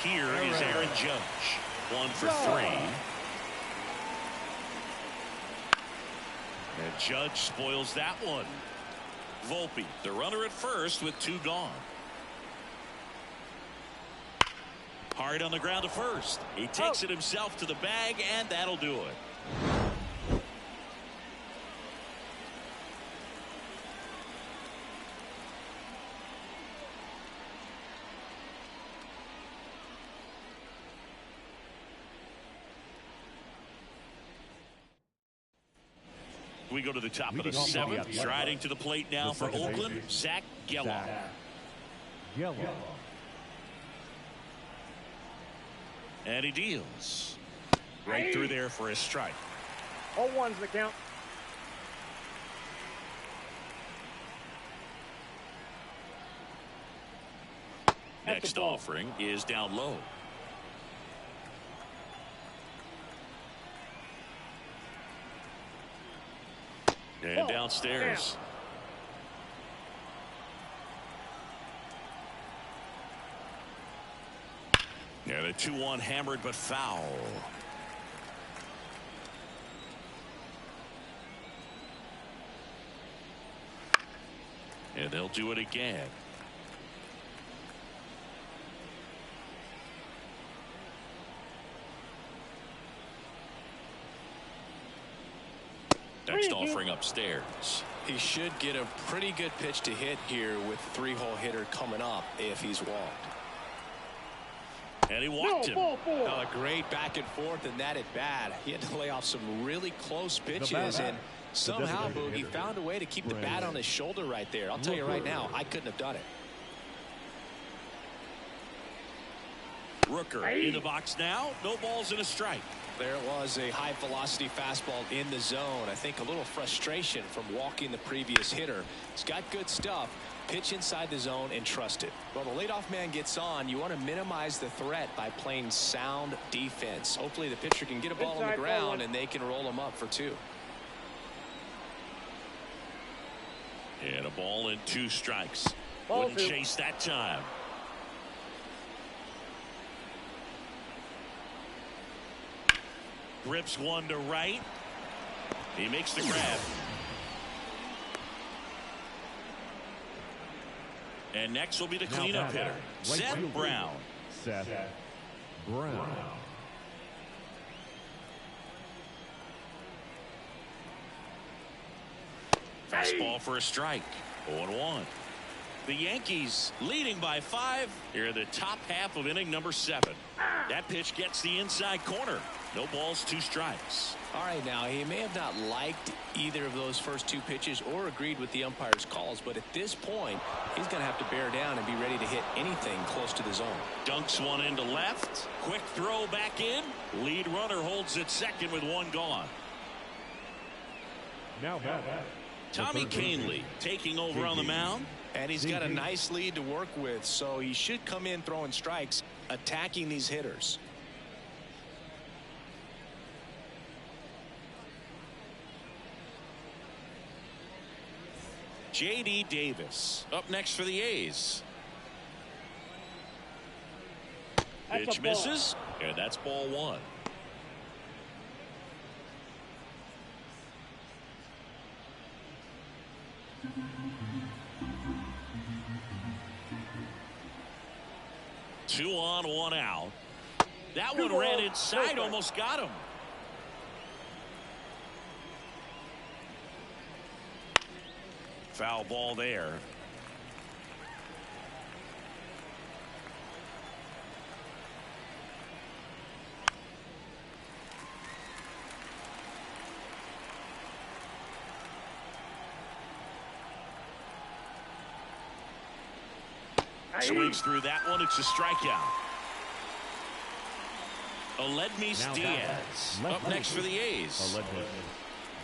A: Here is Aaron Judge. 1 for 3. And Judge spoils that one. Volpe, the runner at first with 2 gone. Hard on the ground to first. He takes it himself to the bag, and that'll do it. We go to the top of the 7th. Striding to the plate now for Oakland, Zach Gelof. And he deals. Right through there for a strike.
D: 0-1's the count.
A: Next offering is down low. And downstairs. And a 2-1 hammered but foul. And they'll do it again. Next offering upstairs.
B: He should get a pretty good pitch to hit here with the 3-hole hitter coming up if he's walked.
A: And he walked him.
B: Oh, a great back and forth, and that at bat. He had to lay off some really close pitches, and somehow Boogie found a way to keep the bat on his shoulder right there. I'll tell you right now, I couldn't have done it.
A: Rooker in the box now. No balls and a strike.
B: There it was, a high velocity fastball in the zone. I think a little frustration from walking the previous hitter. He's got good stuff. Pitch inside the zone and trust it. Well, the leadoff man gets on. You want to minimize the threat by playing sound defense. Hopefully the pitcher can get a ball on the ground and they can roll him up for 2.
A: And a ball and 2 strikes.
D: Ball
A: Wouldn't
D: 2.
A: chase that time. Grips one to right. He makes the grab. And next will be the cleanup hitter, Seth Brown.
C: Seth Brown.
A: Fastball for a strike. 0-1. The Yankees leading by 5 here in the top half of inning number 7. That pitch gets the inside corner. No balls, 2 strikes.
B: All right, now he may have not liked either of those first 2 pitches or agreed with the umpire's calls, but at this point he's going to have to bear down and be ready to hit anything close to the zone.
A: Dunks one into left. Quick throw back in. Lead runner holds at second with 1 gone.
C: Now back.
A: Tommy Kahnle taking over on the mound.
B: And he's got a nice lead to work with, so he should come in throwing strikes, attacking these hitters.
A: J.D. Davis up next for the A's. Pitch misses, and that's ball 1. Two on, 1 out. That one ran inside, almost got him. Foul ball there. Swings through that one. It's a strikeout. Aledmys Diaz up next for the A's.
C: Aledmys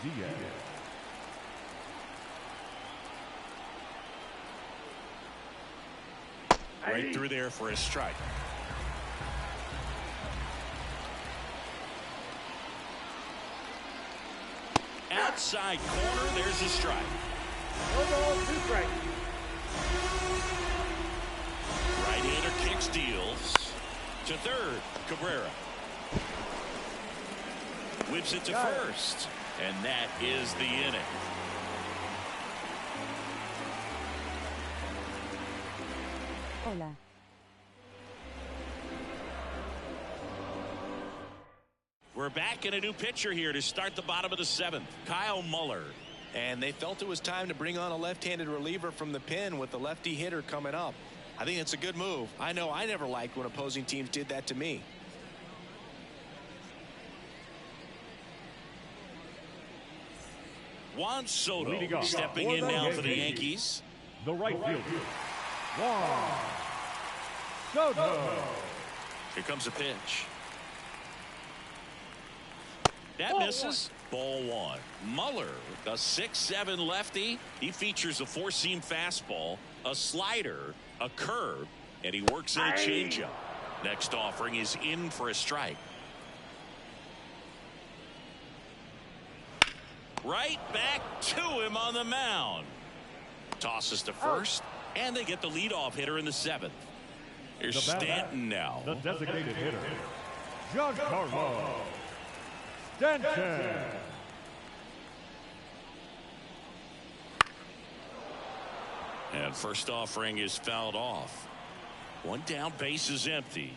C: Diaz.
A: Right through there for a strike. Outside corner. There's a strike.
D: No balls, 2 strikes.
A: Right-hander kicks, deals to third. Cabrera whips it to first, and that is the inning.
E: Hola.
A: We're back in a new pitcher here to start the bottom of the 7th. Kyle Muller.
B: And they felt it was time to bring on a left-handed reliever from the pen with the lefty hitter coming up. I think it's a good move. I know I never liked when opposing teams did that to me.
A: Juan Soto stepping in now for the Yankees.
C: The right fielder, Juan Soto.
A: Here comes a pitch. That misses. Ball 1. Muller, a 6'7" lefty. He features a 4-seam fastball, a slider, a curve, and he works in a changeup. Next offering is in for a strike. Right back to him on the mound. Tosses to first, and they get the leadoff hitter in the 7th. Here's Stanton now.
C: The designated hitter, Giancarlo Stanton.
A: And first offering is fouled off. 1 down, base is empty.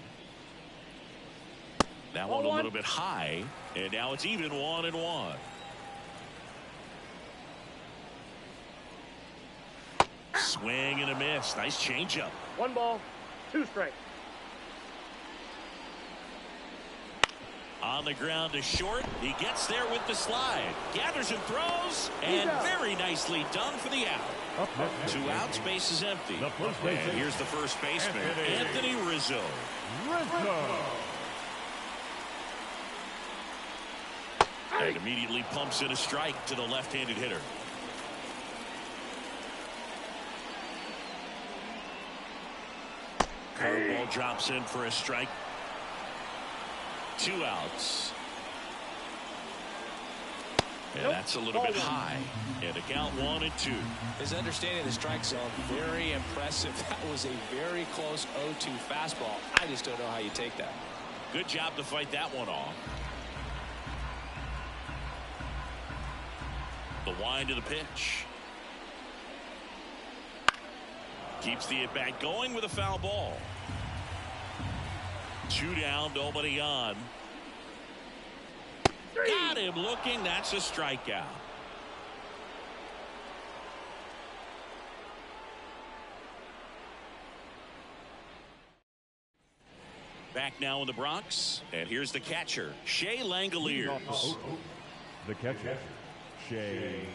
A: That one a little bit high, and now it's even 1-1. Swing and a miss. Nice changeup.
D: 1 ball, 2 strikes.
A: On the ground to short. He gets there with the slide. Gathers and throws. And very nicely done for the out. 2 outs, base is empty. And here's the first baseman, Anthony Rizzo. And immediately pumps in a strike to the left-handed hitter. Curveball drops in for a strike. 2 outs. And that's a little bit high. And the count 1-2.
B: His understanding of the strike zone, very impressive. That was a very close 0-2 fastball. I just don't know how you take that.
A: Good job to fight that one off. The wind of the pitch. Keeps the at-bat going with a foul ball. 2 down, nobody on. Got him looking. That's a strikeout. Back now in the Bronx, and here's the catcher, Shea Langoliers.
C: The catcher, Shea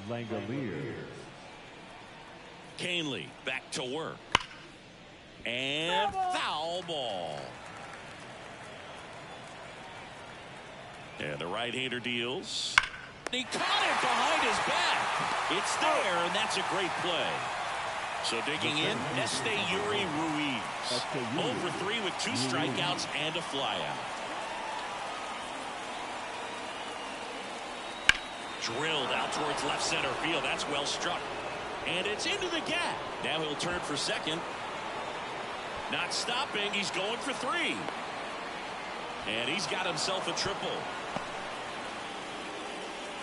C: Langoliers.
A: Canely back to work. And foul ball. And the right-hander deals. He caught it behind his back. It's there, and that's a great play. So digging in, Este Ruiz. 0 for 3 with 2 strikeouts and a flyout. Drilled out towards left center field. That's well struck. And it's into the gap. Now he'll turn for second. Not stopping. He's going for 3. And he's got himself a triple.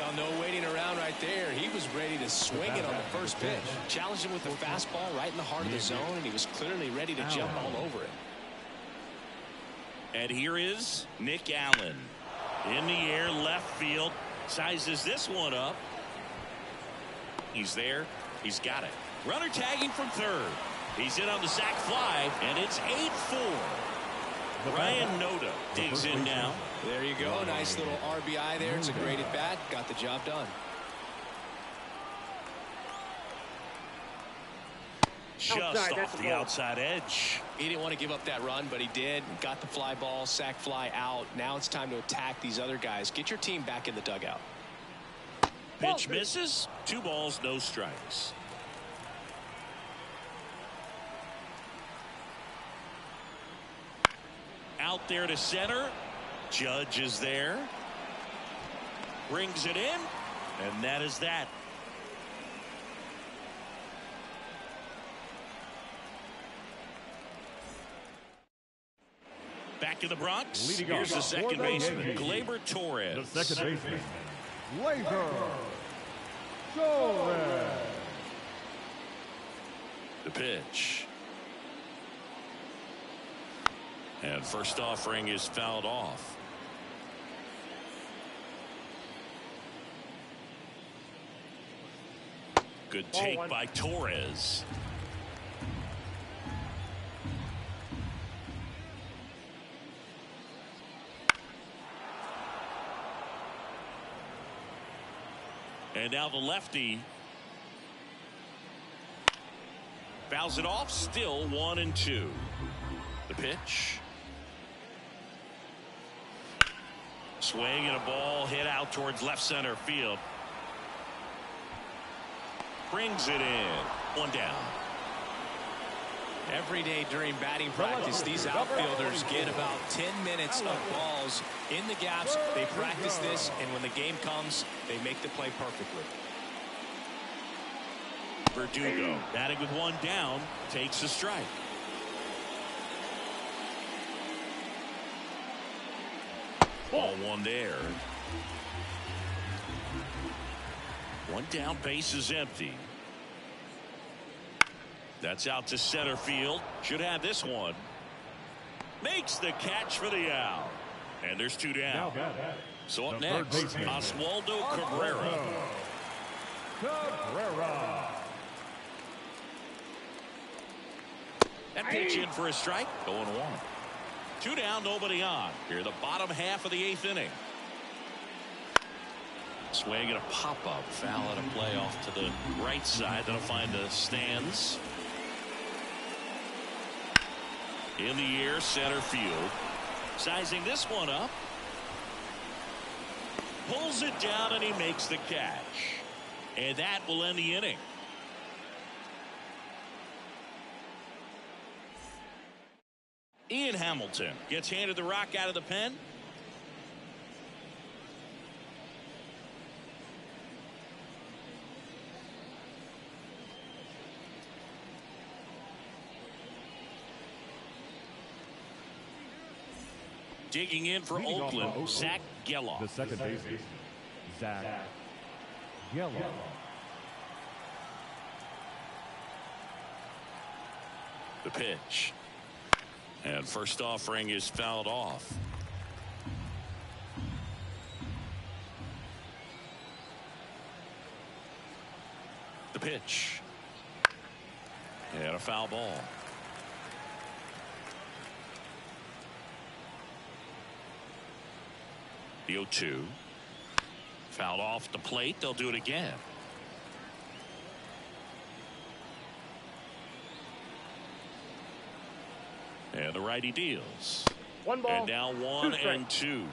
B: Well, no waiting around right there. He was ready to swing it on the first pitch. Challenged him with the fastball right in the heart of the zone, and he was clearly ready to jump all over it.
A: And here is Nick Allen. In the air, left field. Sizes this one up. He's there. He's got it. Runner tagging from third. He's in on the sac fly, and it's 8-4. Ryan Nota digs in now.
B: There you go. Nice little RBI there. It's a great at bat. Got the job done.
A: Just off the outside edge.
B: He didn't want to give up that run, but he did. Got the fly ball, sac fly out. Now it's time to attack these other guys. Get your team back in the dugout.
A: Pitch misses. 2 balls, no strikes. Out there to center. Judge is there. Brings it in. And that is that. Back in the Bronx. Here's the second baseman, Gleyber Torres.
C: The second baseman, Gleyber Torres.
A: The pitch. And first offering is fouled off. Good take by Torres. And now the lefty fouls it off. Still 1-2. The pitch. Swing and a ball hit out towards left center field. Brings it in. 1 down.
B: Every day during batting practice, these outfielders get about 10 minutes of balls in the gaps. They practice this, and when the game comes, they make the play perfectly.
A: Verdugo batting with 1 down, takes a strike. Ball 1 there. 1 down, base is empty. That's out to center field. Should have this one. Makes the catch for the out. And there's 2 down. So up next, Oswaldo Cabrera. That pitch in for a strike. 0-1. 2 down, nobody on. Here, the bottom half of the 8th inning. Swing and a pop-up. Foul and a play off to the right side. That'll find the stands. In the air, center field. Sizing this one up. Pulls it down, and he makes the catch. And that will end the inning. Ian Hamilton gets handed the rock out of the pen. Digging in for
C: Leading off
A: Oakland,
C: Oakland,
A: Zach Geloff.
C: The second baseman, Zach Geloff.
A: The pitch. And first offering is fouled off. The pitch. And a foul ball. The 0-2. Fouled off the plate. They'll do it again. And the righty deals.
D: One ball.
A: And now 1 and 2.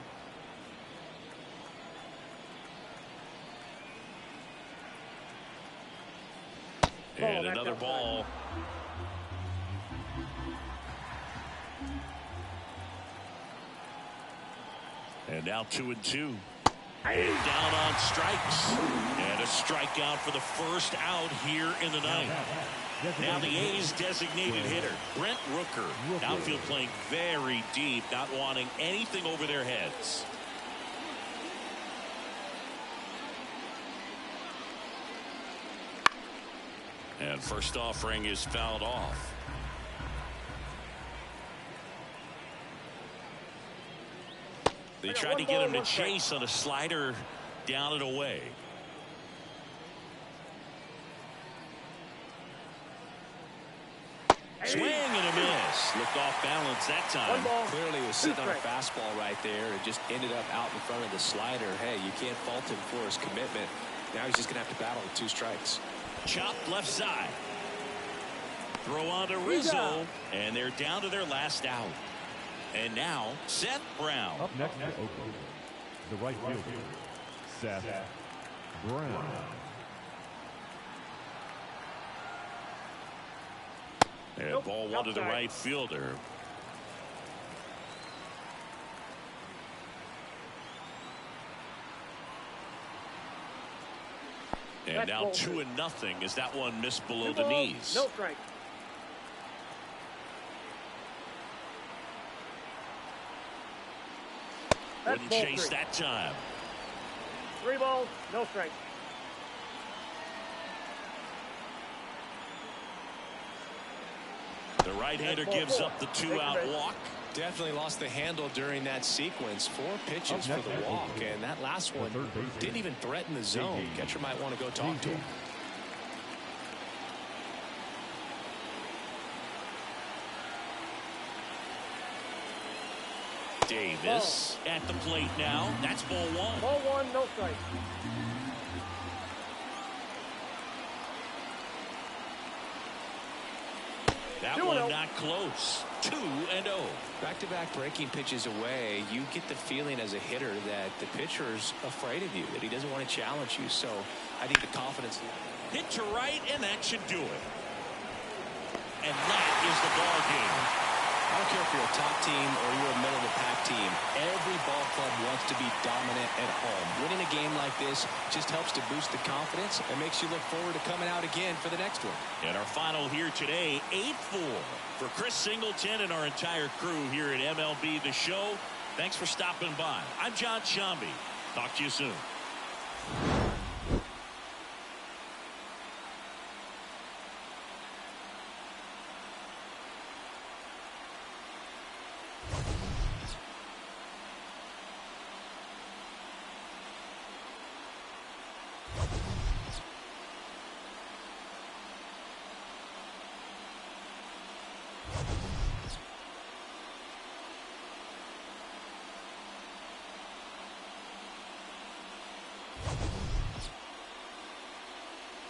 A: And another ball. And now 2 and 2. And down on strikes. And a strikeout for the first out here in the ninth. Now the A's designated hitter, Brent Rooker. Outfield playing very deep, not wanting anything over their heads. And first offering is fouled off. They tried to get him to chase on a slider down and away. Swing and a miss. Looked off balance that time.
B: Clearly was sitting on a fastball right there and just ended up out in front of the slider. Hey, you can't fault him for his commitment. Now he's just going to have to battle with 2 strikes.
A: Chop left side. Throw on to Rizzo. And they're down to their last out. And now Seth Brown.
C: Up next for Oakland, the right fielder, Seth Brown.
A: And ball 1 to the right fielder. And now 2-0 as that one missed below the knees.
D: No strike.
A: Wouldn't chase that time.
D: 3 balls, no strike.
A: The right-hander gives up the 2-out walk.
B: Definitely lost the handle during that sequence. 4 pitches for the walk, and that last one didn't even threaten the zone. Catcher might want to go talk to him.
A: Davis at the plate now. That's ball 1.
D: Ball 1, no strike.
A: That one not close. 2-0.
B: Back-to-back breaking pitches away, you get the feeling as a hitter that the pitcher's afraid of you, that he doesn't want to challenge you. So I think the confidence.
A: Hit to right, and that should do it. And that is the ball game.
B: I don't care if you're a top team or you're a middle-of-the-pack team. Every ball club wants to be dominant at home. Winning a game like this just helps to boost the confidence and makes you look forward to coming out again for the next one.
A: And our final here today, 8-4 for Chris Singleton and our entire crew here at MLB The Show. Thanks for stopping by. I'm John Shambi. Talk to you soon.